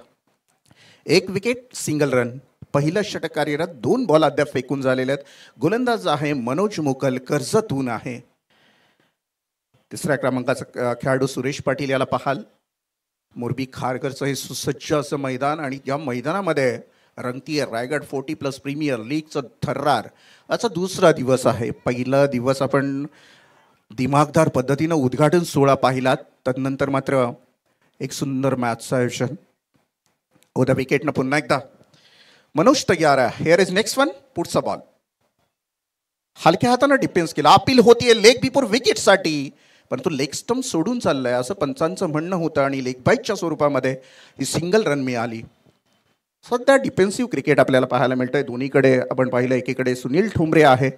1 विकेट, सिंगल रन. पहिलं षटक कार्यरत. 2 बॉल अद्याप फेकून झालेले आहेत. गोलंदाज आहे मनोज मोकल, कर्जतून आहे. तिसऱ्या क्रमांकाचा खेळाडू सुरेश पाटील याला पाहाल. मोरबी खारघरचं हे सुसज्ज असं मैदान आणि या मैदानामध्ये रंगतीय रायगड 40+ प्रीमियर लीगचं थर्रार असा दुसरा दिवस आहे. पहिला दिवस आपण दिमागदार पद्धतीनं उद्घाटन सोहळा पाहिलात. तदनंतर मात्र एक सुंदर मॅचचं आयोजन. ओव्हर द विकेटनं पुन्हा एकदा मनोज तयार आहे. Hair is next one. पुढचा बॉल हलक्या हाताने डिफेन्स केला. अपील होतीये लेग बिफोर विकेटसाठी, परंतु लेग स्टंप सोडून चाललंय असं पंचांचं म्हणणं होतं आणि लेग बाईटच्या स्वरूपामध्ये ही सिंगल रन मिळाली. सध्या डिफेन्सिव्ह क्रिकेट आपल्याला पाहायला मिळतंय. दोन्हीकडे आपण पाहिलं, एकीकडे सुनील ठोंबरे आहे,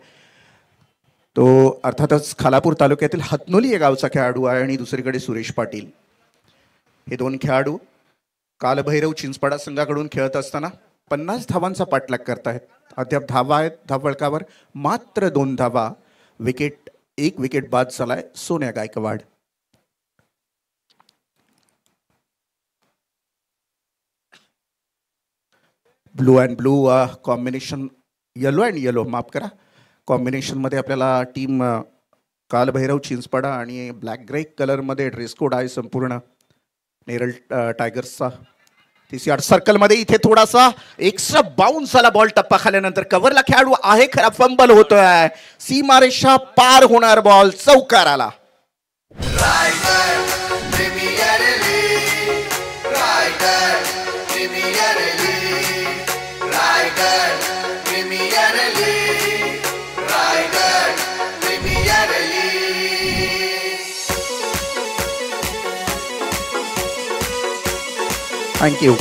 तो अर्थातच खालापूर तालुक्यातील हतनोली या गावचा खेळाडू आहे, आणि दुसरीकडे सुरेश पाटील. हे दोन खेळाडू कालभैरव चिंचपाडा संघाकडून खेळत असताना 50 धावांचा पाठलाग करतायत. अद्याप धावा आहेत धावफलकावर मात्र 2 धावा. विकेट, एक विकेट बाद झालाय Sonya Gaikwad. Blue and blue combination, yellow and yellow माफ करा, कॉम्बिनेशनमध्ये आपल्याला टीम कालभैरव चिंचपाडा आणि ब्लॅक ग्रे कलरमध्ये ड्रेस कोड आहे संपूर्ण नेरळ टायगर्सचा. TCR सर्कलमध्ये इथे थोडासा एक्स्ट्रा बाउन्स झाला. बॉल टप्पा खाल्यानंतर कव्हरला खेळाडू आहे खरा, फंबल होतोय. सीमारेषा पार होणार बॉल, चौकार आला. थँक्यू.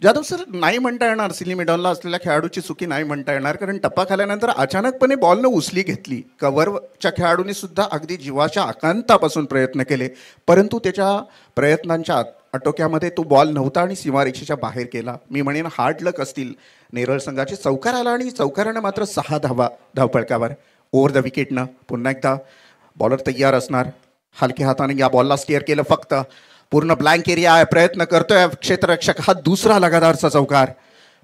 जाधव सर, नाही म्हणता येणार, सिली मिडॉनला असलेल्या खेळाडूची चुकी नाही म्हणता येणार, कारण टप्पा खाल्यानंतर अचानकपणे बॉलनं उचली घेतली. कव्हरच्या खेळाडूंनी सुद्धा अगदी जीवाच्या आकांतापासून प्रयत्न केले, परंतु त्याच्या प्रयत्नांच्या आटोक्यामध्ये तो बॉल नव्हता आणि सीमारेषेच्या बाहेर केला. मी म्हणेन हार्ड लक असतील नेरळ संघाचे. चौकार आला आणि चौकारानं मात्र 6 धावा धावफलकावर. ओव्हर द विकेटनं पुन्हा एकदा बॉलर तयार असणार. हलक्या हाताने या बॉलला स्टेअर केलं. फक्त पूर्ण ब्लँक एरिया आहे, प्रयत्न करतोय क्षेत्ररक्षक. हा दुसरा लगातारचा चौकार.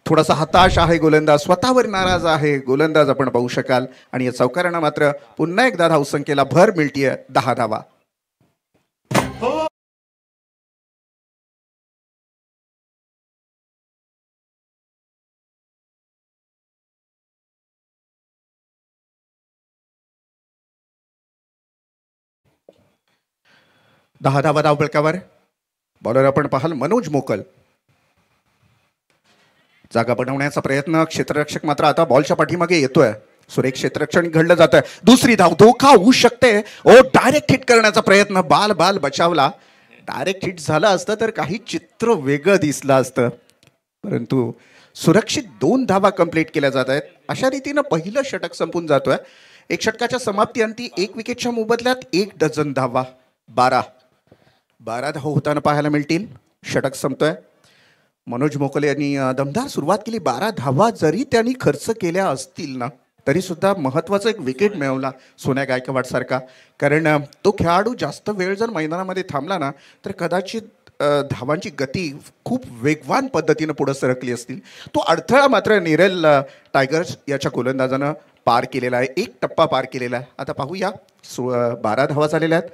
थोडासा हताश आहे गोलंदाज, स्वतःवर नाराज आहे गोलंदाज आपण पाहू शकाल. आणि या चौकारानं मात्र पुन्हा एकदा धावसंख्येला भर मिळतीये, 10 धावा. दहा धावा धावफलकावर. बॉलर आपण पाहाल मनोज मोकल. जागा बनवण्याचा प्रयत्न, क्षेत्ररक्षक मात्र आता बॉलच्या पाठीमागे येतोय. सुरेख क्षेत्ररक्षण घडलं जात आहे. दुसरी धाव, धोका होऊ शकते. ओ, डायरेक्ट हिट करण्याचा प्रयत्न, बाल बचावला. डायरेक्ट हिट झालं असतं तर काही चित्र वेगळं दिसलं असतं, परंतु सुरक्षित 2 धावा कंप्लीट केल्या जात आहेत. अशा रीतीनं पहिलं षटक संपून जातोय. एक षटकाच्या समाप्तीअंती 1 विकेटच्या मोबदल्यात 1 डझन धावा. 12 धावा होताना पाहायला मिळतील. षटक संपतोय. मनोज मोकले यांनी दमदार सुरुवात केली. 12 धावा जरी त्यांनी खर्च केल्या असतील ना, तरी सुद्धा महत्त्वाचं एक विकेट मिळवला सोन्या गायकवाड सारखा. कारण तो खेळाडू जास्त वेळ जर मैदानामध्ये थांबला ना, तर कदाचित धावांची गती खूप वेगवान पद्धतीनं पुढे सरकली असतील. तो अडथळा मात्र नेरळ टायगर्स याच्या गोलंदाजानं पार केलेला आहे. 1 टप्पा पार केलेला आहे. आता पाहूया. 12 धावा झालेल्या आहेत.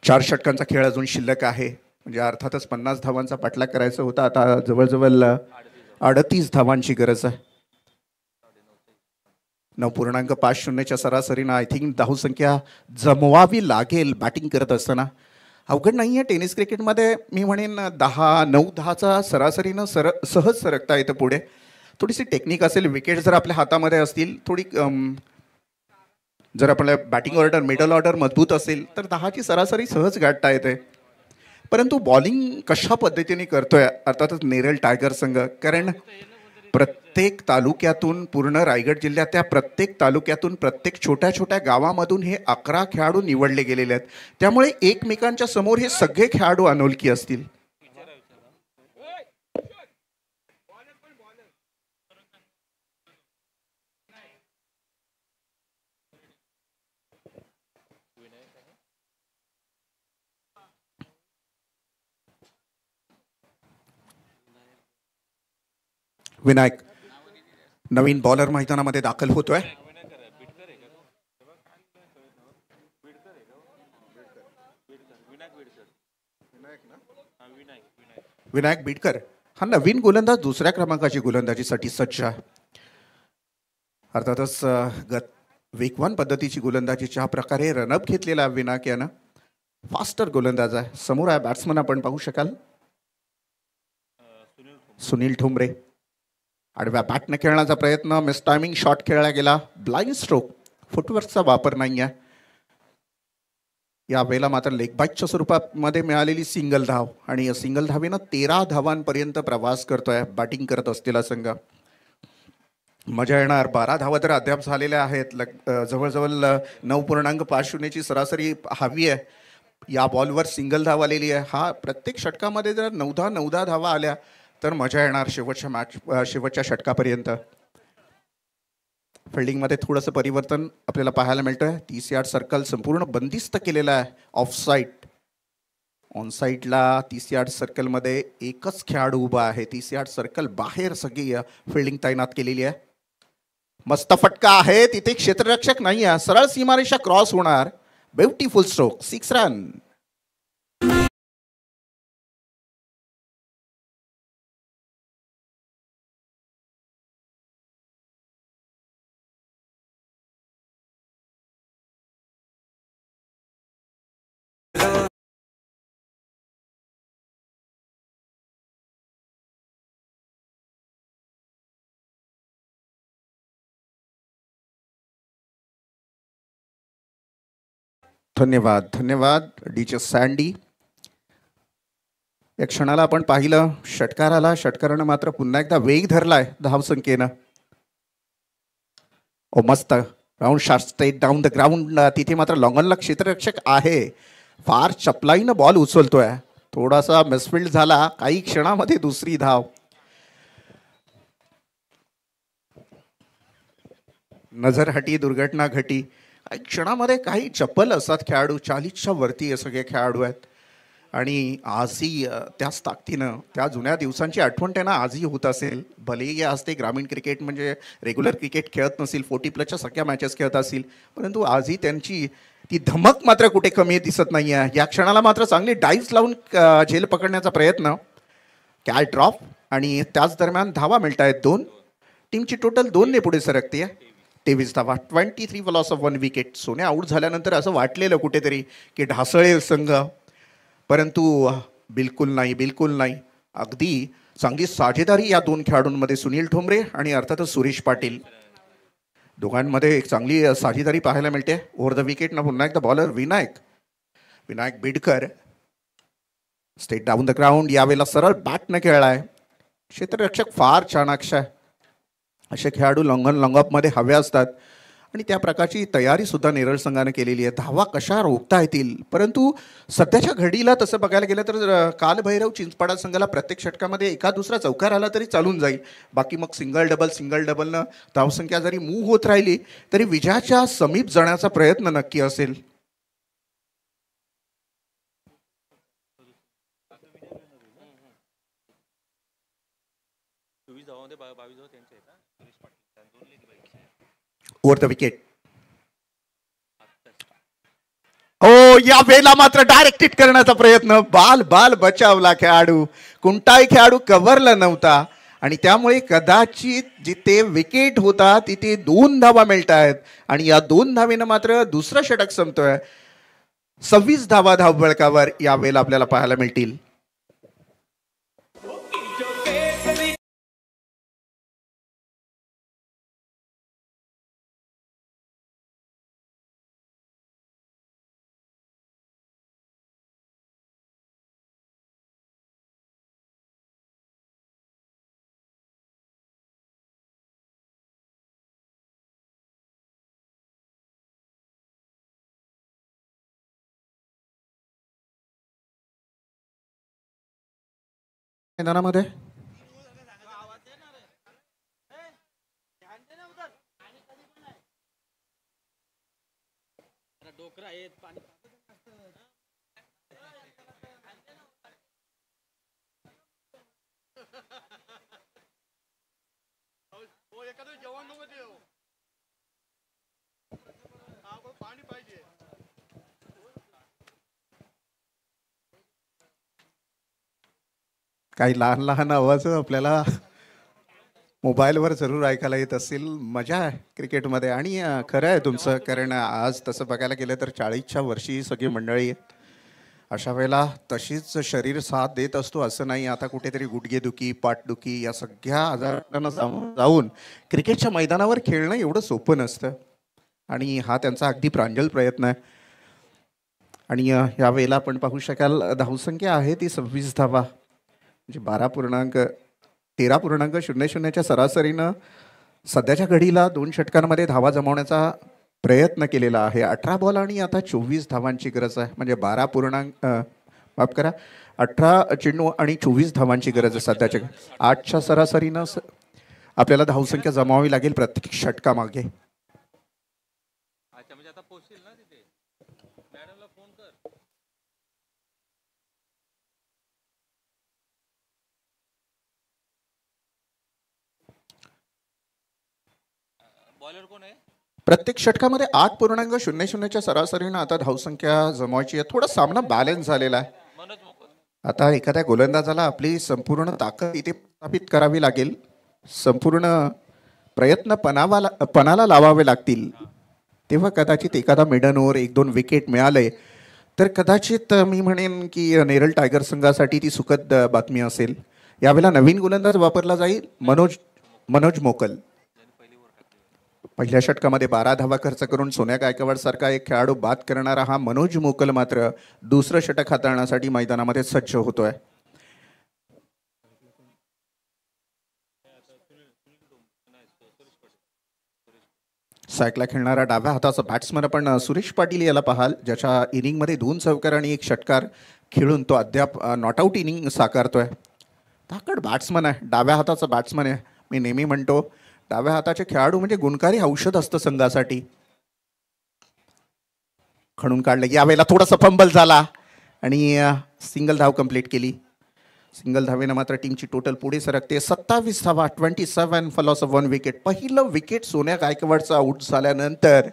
4 षटकांचा खेळ अजून शिल्लक आहे. म्हणजे अर्थातच 50 धावांचा पाठलाग करायचा होता. आता जवळजवळ 38 धावांची गरज आहे. 9.50च्या सरासरीनं आय थिंक धावसंख्या जमवावी लागेल बॅटिंग करत असताना. अवघड नाही आहे टेनिस क्रिकेटमध्ये. मी म्हणेन 9-10चा सरासरीनं सहज सरकता येतं पुढे. थोडीशी टेक्निक असेल, विकेट जर आपल्या हातामध्ये असतील, थोडी जर आपल्या बॅटिंग ऑर्डर मिडल ऑर्डर मजबूत असेल तर 10ची सरासरी सहज गाठता येते. परंतु बॉलिंग कशा पद्धतीने करतोय अर्थातच नेरळ टायगर संघ. कारण प्रत्येक तालुक्यातून, पूर्ण रायगड जिल्ह्यात त्या प्रत्येक तालुक्यातून, प्रत्येक छोट्या छोट्या गावामधून हे 11 खेळाडू निवडले गेलेले आहेत. त्यामुळे एकमेकांच्या समोर हे सगळे खेळाडू अनोळखी असतील. विनायक नवीन बॉलर मैदानामध्ये दाखल होतोय. विनायक बीडकर हा नवीन गोलंदाज दुसऱ्या क्रमांकाची गोलंदाजीसाठी सज्ज आहे. अर्थातच वेगवान पद्धतीची गोलंदाजी ज्या प्रकारे रनअप घेतलेला विनायक यानं, फास्टर गोलंदाज आहे. समोर आहे बॅट्समन आपण पाहू शकाल. सुनील ठोंबरे. आडव्या बॅटने खेळण्याचा प्रयत्न, मिस टायमिंग शॉट खेळला गेला, ब्लाइंड स्ट्रोक, फुटवर्कचा वापर नाही आहे. यावेळेला मात्र लेग बाईटच्या स्वरूपामध्ये मिळालेली सिंगल धाव आणि या सिंगल धावेनं 13 धावांपर्यंत प्रवास करतोय बॅटिंग करत असलेला संघ. मजा येणार. 12 धावा तर अद्याप झालेल्या आहेत. जवळजवळ 9.50ची सरासरी हवी आहे. या बॉलवर सिंगल धाव आलेली आहे. हा प्रत्येक षटकामध्ये जर 9-10 धावा आल्या तर मजा येणार शेवटच्या षटकापर्यंत. फिल्डिंगमध्ये थोडंसं परिवर्तन आपल्याला पाहायला मिळतंय. 30 यार्ड सर्कल संपूर्ण बंदिस्त केलेला आहे ऑफ साईड. ऑन साईडला 30 यार्ड सर्कलमध्ये एकच खेळाडू उभा आहे. 30 यार्ड सर्कल बाहेर सगळी फिल्डिंग तैनात केलेली आहे. मस्त फटका आहे. तिथे क्षेत्ररक्षक नाही आहे. सरळ सीमारेषा क्रॉस होणार. Beautiful stroke, 6 run. धन्यवाद धन्यवाद डीजे सँडी. या क्षणाला आपण पाहिलं षटकाराला. षटकारानं मात्र पुन्हा एकदा वेग धरलाय धावसंख्येनं. ओ मस्त round shot straight down the ground. तिथे मात्र लॉंगनला क्षेत्ररक्षक आहे. फार चपलाईनं बॉल उचलतोय. थोडासा मिसफिल्ड झाला. काही क्षणामध्ये दुसरी धाव. नजर हटी दुर्घटना घटी. काही क्षणामध्ये काही चप्पल असतात खेळाडू. 40च्या वरती सगळे खेळाडू आहेत आणि आजही त्याच ताकदीनं त्या जुन्या दिवसांची आठवण त्यांना आजही होत असेल. भलेही आज ते ग्रामीण क्रिकेट म्हणजे रेग्युलर क्रिकेट खेळत नसेल, 40+ सगळ्या मॅचेस खेळत असतील, परंतु आजही त्यांची ती धमक मात्र कुठे कमी दिसत नाही आहे. या क्षणाला मात्र चांगली डाईव्स लावून झेल पकडण्याचा प्रयत्न. कॅच ड्रॉप आणि त्याच दरम्यान धावा मिळत आहेत 2. टीमची टोटल 2ने पुढे सरकते. 23 धावा, 23 for loss of 1 wicket. Sonya out झाल्यानंतर असं वाटलेलं कुठेतरी की ढासळेल संघ, परंतु बिलकुल नाही, बिलकुल नाही. अगदी चांगली साझेदारी या 2 खेळाडूंमध्ये, सुनील ठोंबरे आणि अर्थातच सुरेश पाटील, दोघांमध्ये एक चांगली साझेदारी पाहायला मिळते. ओव्हर द विकेट ना पुन्हा एकदा bowler Vinayak Bidkar. State down the ground. यावेळेला सरळ बॅटनं खेळलाय. क्षेत्ररक्षक फार चाणाक्ष आहे. असे खेळाडू लॉंगऑफमध्ये हवे असतात आणि त्या प्रकारची तयारी सुद्धा नेरळ संघाने केलेली आहे. धावा कशा रोखता येतील, परंतु सध्याच्या घडीला तसं बघायला गेलं तर कालभैरव चिंचपाडा संघाला प्रत्येक षटकामध्ये एका दुसरा चौकार आला तरी चालून जाईल. बाकी मग सिंगल डबलनं धावसंख्या जरी मूव्ह होत राहिली तरी विजयाच्या समीप जाण्याचा प्रयत्न नक्की असेल. Over the wicket. ओ या वेळेला मात्र डायरेक्ट हिट करण्याचा प्रयत्न. बाल बचावला खेळाडू. कोणताही खेळाडू कव्हरला नव्हता आणि त्यामुळे कदाचित जिथे विकेट होता तिथे 2 धावा मिळत आहेत आणि या 2 धावेनं मात्र दुसरं षटक संपतोय. 26 धावा धावबळकावर या वेळेला आपल्याला पाहायला मिळतील. मैदानामध्ये काही लहान आवाज आपल्याला मोबाईलवर जरूर ऐकायला येत असतील. मजा आहे क्रिकेटमध्ये आणि खरं आहे तुमचं, कारण आज तसं बघायला गेलं तर 40च्या वर्षी सगळी मंडळी आहेत अशा वेळेला तशीच शरीर साथ देत असतो असं नाही. आता कुठेतरी गुडघेदुखी, पाठदुखी या सगळ्या आजारांना सामोरं जाऊन क्रिकेटच्या मैदानावर खेळणं एवढं सोपं नसतं आणि हा त्यांचा अगदी प्रांजळ प्रयत्न आहे. आणि या वेळेला आपण पाहू शकाल धावसंख्या आहे ती 26 धावा, म्हणजे 13.00च्या सरासरीनं सध्याच्या घडीला 2 षटकांमध्ये धावा जमवण्याचा प्रयत्न केलेला आहे. 18 बॉल आणि आता 24 धावांची गरज आहे, म्हणजे 18 चेंडू आणि 24 धावांची गरज आहे सध्याच्या. 8च्या सरासरीनं आपल्याला धावसंख्या जमावावी लागेल प्रत्येक षटकामागे. प्रत्येक षटकामध्ये 8.00च्या सरासरीनं आता धावसंख्या जमवायची आहे. थोडा सामना बॅलन्स झालेला आहे. आता एखाद्या गोलंदाजाला आपली संपूर्ण ताकद इथे प्रस्थापित करावी लागेल, संपूर्ण प्रयत्न पणाला लावावे लागतील, तेव्हा कदाचित एखादा मिडन ओव्हर 1-2 विकेट मिळाले तर कदाचित मी म्हणेन की नेरळ टायगर संघासाठी ती सुखद बातमी असेल. यावेळेला नवीन गोलंदाज वापरला जाईल, मनोज मोकल. पहिल्या षटकामध्ये 12 धावा खर्च करून सोन्या गायकवाड सारखा एक खेळाडू बाद करणारा हा मनोज मोकल मात्र दुसरं षटक हाताळण्यासाठी मैदानामध्ये सज्ज होतोय. सायकला खेळणारा डाव्या हाताचा बॅट्समन आपण सुरेश पाटील याला पाहाल, ज्याच्या इनिंगमध्ये 2 चौकार आणि 1 षटकार खेळून तो अद्याप नॉट आऊट इनिंग साकारतोय. ताकद बॅट्समन आहे, डाव्या हाताचा बॅट्समन आहे. मी नेहमी म्हणतो डाव्या हाताचे खेळाडू म्हणजे गुणकारी औषध असतं संघासाठी. खणून काढलं, यावेळेला थोडासा फंबल झाला आणि सिंगल धाव कंप्लीट केली. सिंगल धावेनं मात्र टीमची टोटल पुढे सरकते. 27 धावा, 27 फॉर लॉस ऑफ 1 विकेट. पहिलं विकेट सोन्या गायकवाडचा आऊट झाल्यानंतर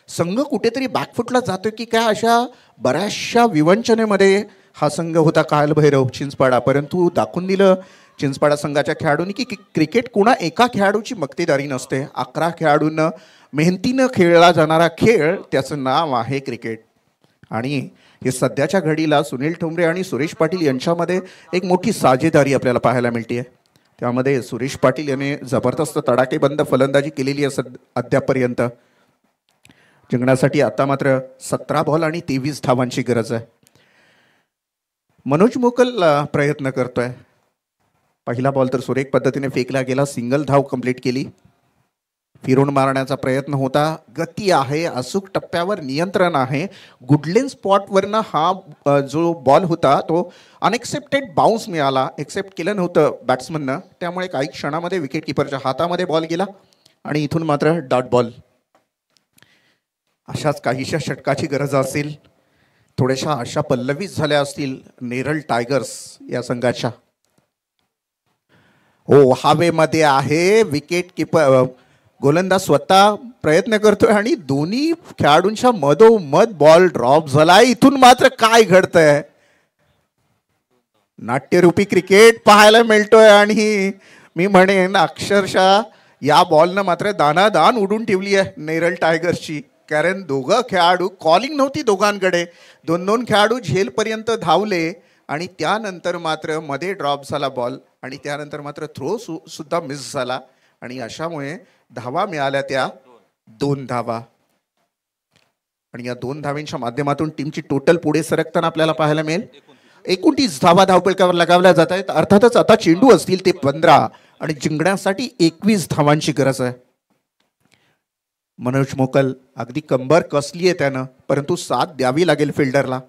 संघ कुठेतरी बॅकफुटला जातो की काय, अशा बऱ्याचशा विवंचनेमध्ये हा संघ होता कालभैरव चिंचपाडा. परंतु दाखवून दिलं चिंचपाडा संघाच्या खेळाडूंनी की क्रिकेट कोणा एका खेळाडूची मक्तेदारी नसते. 11 खेळाडूंना मेहनतीनं खेळला जाणारा खेळ, त्याचं नाव आहे क्रिकेट. आणि हे सध्याच्या घडीला सुनील ठोंबरे आणि सुरेश पाटील यांच्यामध्ये एक मोठी साजेदारी आपल्याला पाहायला मिळते. त्यामध्ये सुरेश पाटील याने जबरदस्त तडाखेबंद फलंदाजी केलेली आहे अद्यापपर्यंत. जिंकण्यासाठी आता मात्र 17 बॉल आणि 23 धावांची गरज आहे. मनोज मोकल प्रयत्न करतोय. पहिला बॉल तर सुरेख पद्धतीने फेकला गेला, सिंगल धाव कंप्लीट केली. फिरून मारण्याचा प्रयत्न होता, गती आहे, अचूक टप्प्यावर नियंत्रण आहे. गुडलेन स्पॉटवरनं हा जो बॉल होता तो अनएक्सेप्टेड बाउन्स मिळाला, एक्सेप्ट केलं नव्हतं बॅट्समननं, त्यामुळे काही क्षणामध्ये विकेट किपरच्या हातामध्ये बॉल गेला आणि इथून मात्र डॉट बॉल. अशाच काहीशा षटकाची गरज असेल, थोड्याशा आशा पल्लवीत झाल्या असतील नेरळ टायगर्स या संघाच्या. हो, हवेमध्ये आहे, विकेट किपर गोलंदाज स्वतः प्रयत्न करतोय आणि दोन्ही खेळाडूंच्या मधोमध बॉल ड्रॉप झाला. इथून मात्र काय घडतंय, नाट्यरूपी क्रिकेट पाहायला मिळतोय आणि मी म्हणेन अक्षरशः या बॉलनं मात्र दानादान उडून ठेवली आहे नेरळ टायगर्सची. कारण दोघं खेळाडू, कॉलिंग नव्हती दोघांकडे, 2-2 खेळाडू झेलपर्यंत धावले आणि त्यानंतर मात्र मध्ये ड्रॉप झाला बॉल आणि त्यानंतर मात्र थ्रो सुद्धा मिस झाला आणि अशामुळे धावा मिळाल्या त्या 2 धावा. आणि या 2 धावांच्या माध्यमातून टीमची टोटल पुढे सरकताना आपल्याला पाहायला मिळेल. 29 धावा धावपळकावर लगावल्या जात आहेत. अर्थातच आता चेंडू असतील ते 15 आणि जिंकण्यासाठी 21 धावांची गरज आहे. मनोज मोकल अगदी कंबर कसली आहे त्यानं, परंतु साथ द्यावी लागेल फिल्डरला.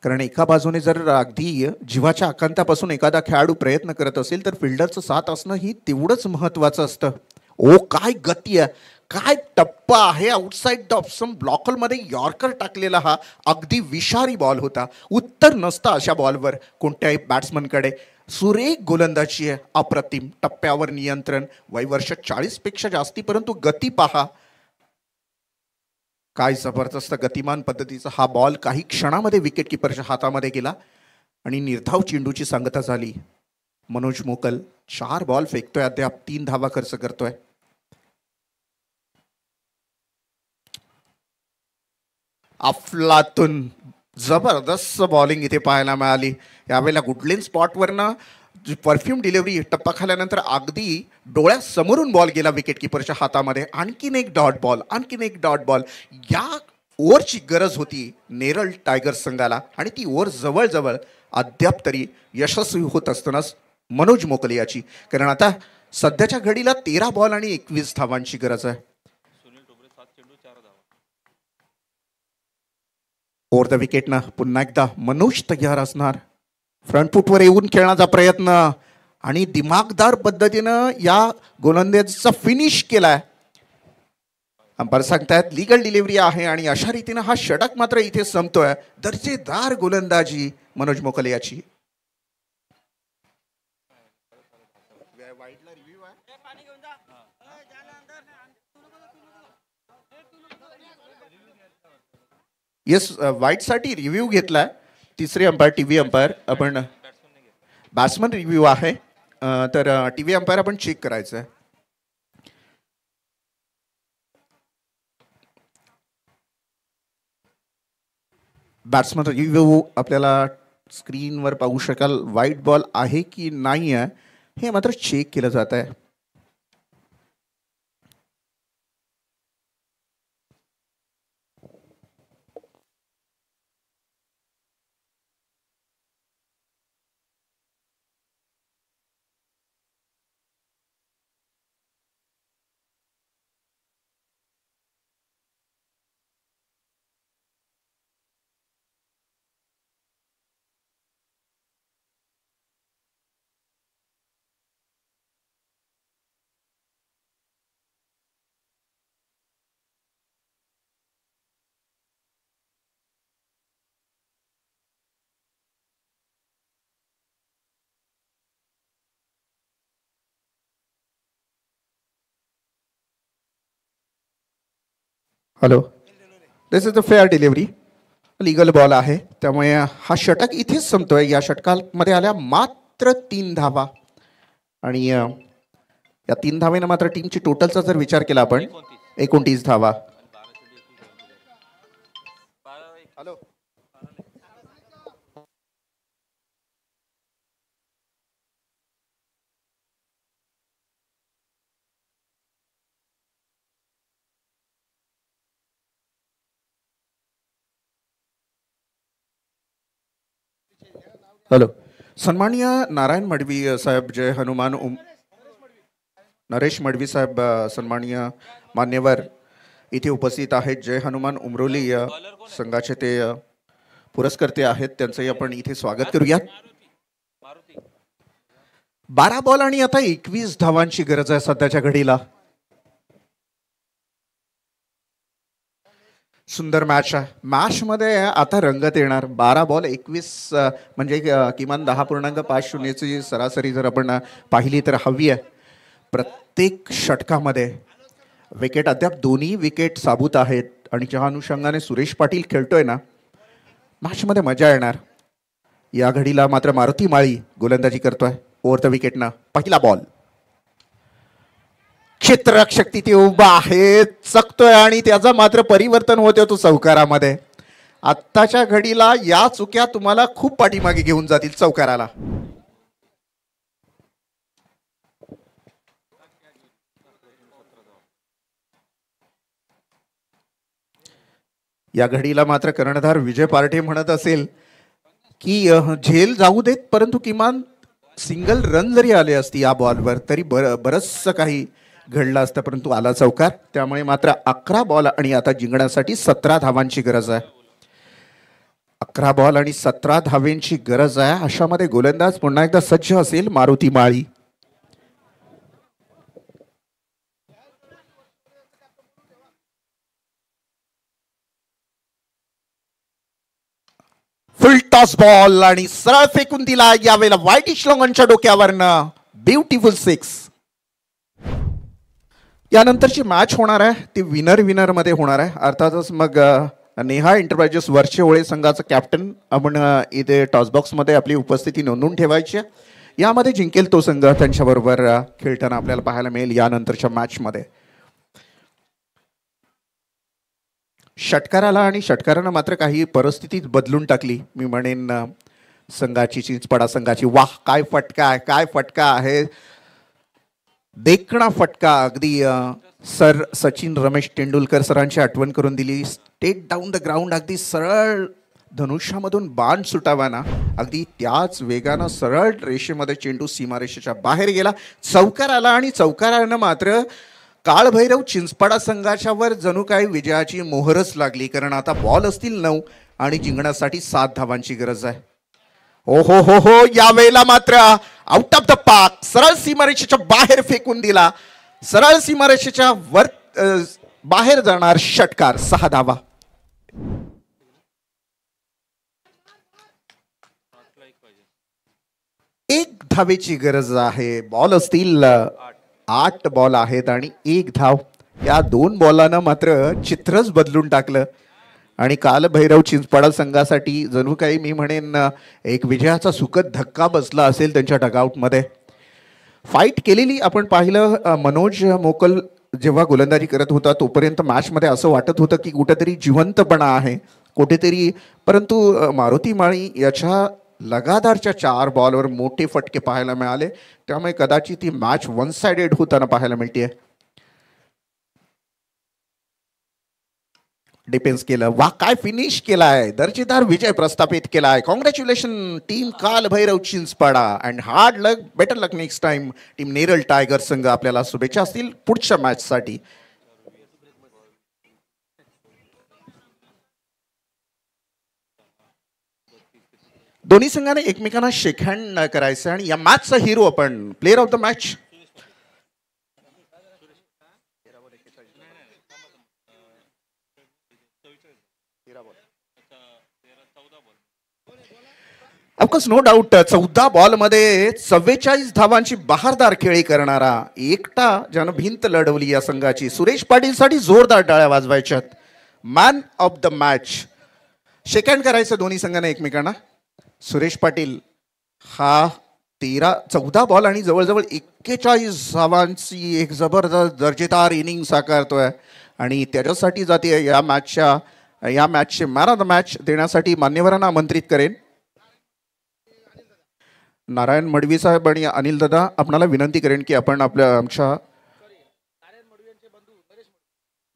कारण एका बाजूने जर अगदी जीवाच्या आकांतापासून एखादा खेळाडू प्रयत्न करत असेल तर फिल्डरचं साथ असणं ही तेवढंच महत्त्वाचं असतं. ओ काय गती आहे, काय टप्पा आहे, आउटसाइड द ऑप्शन ब्लॉकलमध्ये यॉर्कर टाकलेला हा अगदी विषारी बॉल होता. उत्तर नसतं अशा बॉलवर कोणत्याही बॅट्समनकडे. सुरेख गोलंदाजी आहे, अप्रतिम टप्प्यावर नियंत्रण, वयवर्ष 40 पेक्षा जास्ती, परंतु गती पहा, काय जबरदस्त गतिमान पद्धतीचा हा बॉल काही क्षणामध्ये विकेट किपरच्या हातामध्ये गेला आणि निर्धाव चेंडूची सांगता झाली. मनोज मोकल 4 बॉल फेकतोय, अद्याप 3 धावा खर्च करतोय. अफलातून जबरदस्त बॉलिंग इथे पाहायला मिळाली. यावेळेला गुडलिन स्पॉटवरनं परफ्यूम डिलिव्हरी टप्पा खाल्यानंतर अगदी डोळ्यासमोरून बॉल गेला विकेट किपरच्या हातामध्ये. आणखीन एक डॉट बॉल, आणखीन एक डॉट बॉल. या ओव्हरची गरज होती नेरळ टायगर्स संघाला आणि ती ओव्हर जवळजवळ अद्याप तरी यशस्वी होत असतानाच मनोज मोकलियाची, कारण आता सध्याच्या घडीला 13 बॉल आणि 21 धावांची गरज आहे. ओव्हर द विकेटनं पुन्हा एकदा मनोज तयार असणार. फ्रंट फुटवर येऊन खेळण्याचा प्रयत्न आणि दिमागदार पद्धतीनं या गोलंदाजीचा फिनिश केलाय. अंपायर सांगतायत लीगल डिलिव्हरी आहे आणि अशा रीतीनं हा षटक मात्र इथे संपतोय. दर्जेदार गोलंदाजी मनोज मोकलियाची. येस, वाईटसाठी रिव्ह्यू घेतलाय. तिसरे अंपायर टीव्ही अंपायर आपण बॅट्समन रिव्ह्यू आहे, तर टीव्ही अंपायर आपण चेक करायचं आहे. बॅट्समन रिव्ह्यू आपल्याला स्क्रीनवर पाहू शकाल. व्हाईट बॉल आहे की नाही आहे हे मात्र चेक केलं जात आहे. Hello, this is the fair delivery. Legal ball आहे त्यामुळे हा षटक इथेच संपतोय. या षटकामध्ये आल्या मात्र 3 धावा आणि या 3 धावेनं मात्र टीमची टोटलचा जर विचार केला आपण 29 धावा. Hello, hello. सन्माननीय नारायण मडवी साहेब, जय हनुमान नरेश मडवी साहेब, सन्माननीय मान्यवर इथे उपस्थित आहेत. जय हनुमान उमरोली संघाचे ते पुरस्कर्ते आहेत, त्यांचंही आपण इथे स्वागत करूयात. 12 बॉल आणि आता 21 धावांची गरज आहे सध्याच्या घडीला. सुंदर मॅच आहे. मॅच मध्ये आता रंगत येणार. 12 बॉल 21 म्हणजे किमान 10.50ची सरासरी जर आपण पाहिली तर हवी आहे. प्रत्येक षटकामध्ये विकेट अद्याप दोन्ही विकेट साबूत आहेत आणि ज्या अनुषंगाने सुरेश पाटील खेळतोय ना, मॅच मध्ये मजा येणार. या घडीला मात्र मारुती माळी गोलंदाजी करतोय. ओव्हर द विकेटनं पहिला बॉल. क्षेत्ररक्षक तिथे उभा आहे, चकतोय आणि त्याचं मात्र परिवर्तन होते तो चौकारामध्ये. आत्ताच्या घडीला या चुक्या तुम्हाला खूप पाठीमागे घेऊन जातील चौकाराला. या घडीला मात्र कर्णधार विजय पार्टे म्हणत असेल की झेल जाऊ देत, परंतु किमान सिंगल रन जरी आले असती या बॉलवर तरी बरंचसं काही घडलं असतं, परंतु आला चौकार. त्यामुळे मात्र 11 बॉल आणि आता जिंकण्यासाठी 17 धावांची गरज आहे. 11 बॉल आणि 17 धावांची गरज आहे. अशामध्ये गोलंदाज पुन्हा एकदा सज्ज असेल मारुती माळी. फुल टॉस बॉल आणि सरळ फेकून दिला. यावेळेला व्हाईटिश लॉंगनच्या डोक्यावरनं ब्युटिफुल 6. यानंतरची मॅच होणार आहे ती विनर मध्ये होणार आहे. अर्थातच मग नेहा एंटरप्राइजेस वर्षेओळे संघाचं कॅप्टन आपण इथे टॉसबॉक्समध्ये आपली उपस्थिती नोंदवून ठेवायची आहे. यामध्ये जिंकेल तो संघ त्यांच्याबरोबर खेळताना आपल्याला पाहायला मिळेल यानंतरच्या मॅचमध्ये. षटकाराला आणि षटकारानं मात्र काही परिस्थितीच बदलून टाकली. मी म्हणेन संघाची, चिंचपडा संघाची. वाह, काय फटका आहे, काय फटका आहे, देखणा फटका. अगदी सर सचिन रमेश तेंडुलकर सरांची आठवण करून दिली. स्टेट डाऊन द ग्राउंड, अगदी सरळ धनुष्यामधून बाण सुटावा ना, अगदी त्याच वेगानं सरळ रेषेमध्ये चेंडू सीमारेषेच्या बाहेर गेला. चौकार आला आणि चौकारानं मात्र काळभैरव चिंचपाडा संघाच्या वर जणू काही विजयाची मोहरच लागली. कारण आता बॉल असतील 9 आणि जिंकण्यासाठी 7 धावांची गरज आहे. ओ हो हो हो, यावेळेला मात्र आउट ऑफ द पार्क, सरळ सीमारेषेच्या बाहेर फेकून दिला. सरळ सीमारेषेच्या वर बाहेर जाणार षटकार. 6 धावा. एक धावेची गरज आहे. बॉल असतील 8 बॉल आहेत आणि 1 धाव. या 2 बॉलानं मात्र चित्रच बदलून टाकलं आणि कालभैरव चिंचपाडा संघासाठी जणू काही मी म्हणेन एक विजयाचा सुखद धक्का बसला असेल त्यांच्या डगआउटमध्ये. फाईट केलेली आपण पाहिलं. मनोज मोकल जेव्हा गोलंदाजी करत होता तोपर्यंत मॅचमध्ये असं वाटत होतं की कुठेतरी जिवंतपणा आहे कुठेतरी, परंतु मारुती माळी याच्या लगातारच्या 4 बॉलवर मोठे फटके पाहायला मिळाले. त्यामुळे कदाचित ती मॅच 1 साइडेड होताना पाहायला मिळते. डिफेन्स केलं. वा, काय फिनिश केलाय, दर्जेदार विजय प्रस्थापित केलाय. Congratulation team Kalbhairav Chinchpada and hard luck, better luck next time. Team Neral tiger संघ आपल्याला शुभेच्छा असतील पुढच्या मॅच साठी. दोन्ही संघाने एकमेकांना शेक हँड करायचं आणि या मॅचचा हिरो आपण player of the match of course no doubt 14 बॉलमध्ये 44 धावांची बहारदार खेळी करणारा एकटा ज्यानं भिंत लढवली या संघाची, सुरेश पाटील साठी जोरदार टाळ्या वाजवायच्यात. Man of the match. Shake hand करायचं दोन्ही संघाने एकमेकांना. सुरेश पाटील हा 14 बॉल आणि जवळजवळ 41 धावांची एक जबरदस्त दर्जेदार इनिंग साकारतोय आणि त्याच्यासाठी जाते या मॅचचे मॅन ऑफ द मॅच देण्यासाठी मान्यवरांना आमंत्रित करेन. नारायण मडवी साहेब आणि अनिल दादा आपणाला विनंती करेन की आपण आमच्या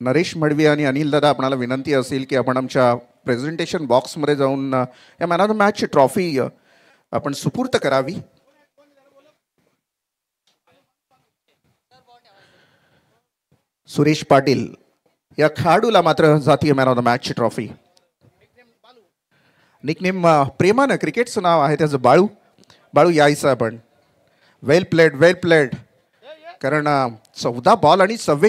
नरेश मडवी आणि अनिल दादा आपणाला विनंती असेल की आपण आमच्या प्रेझेंटेशन बॉक्समध्ये जाऊन या मॅन ऑफ द मॅचची ट्रॉफी आपण सुपूर्त करावी. सुरेश पाटील या खेळाडूला मात्र जातीय मॅन ऑफ द मॅचची ट्रॉफी. निकनेम प्रेमानं क्रिकेटचं नाव आहे त्याचं बाळू. बाळू यायचं आपण. Well played, well played. कारण 14 बॉल आणि 44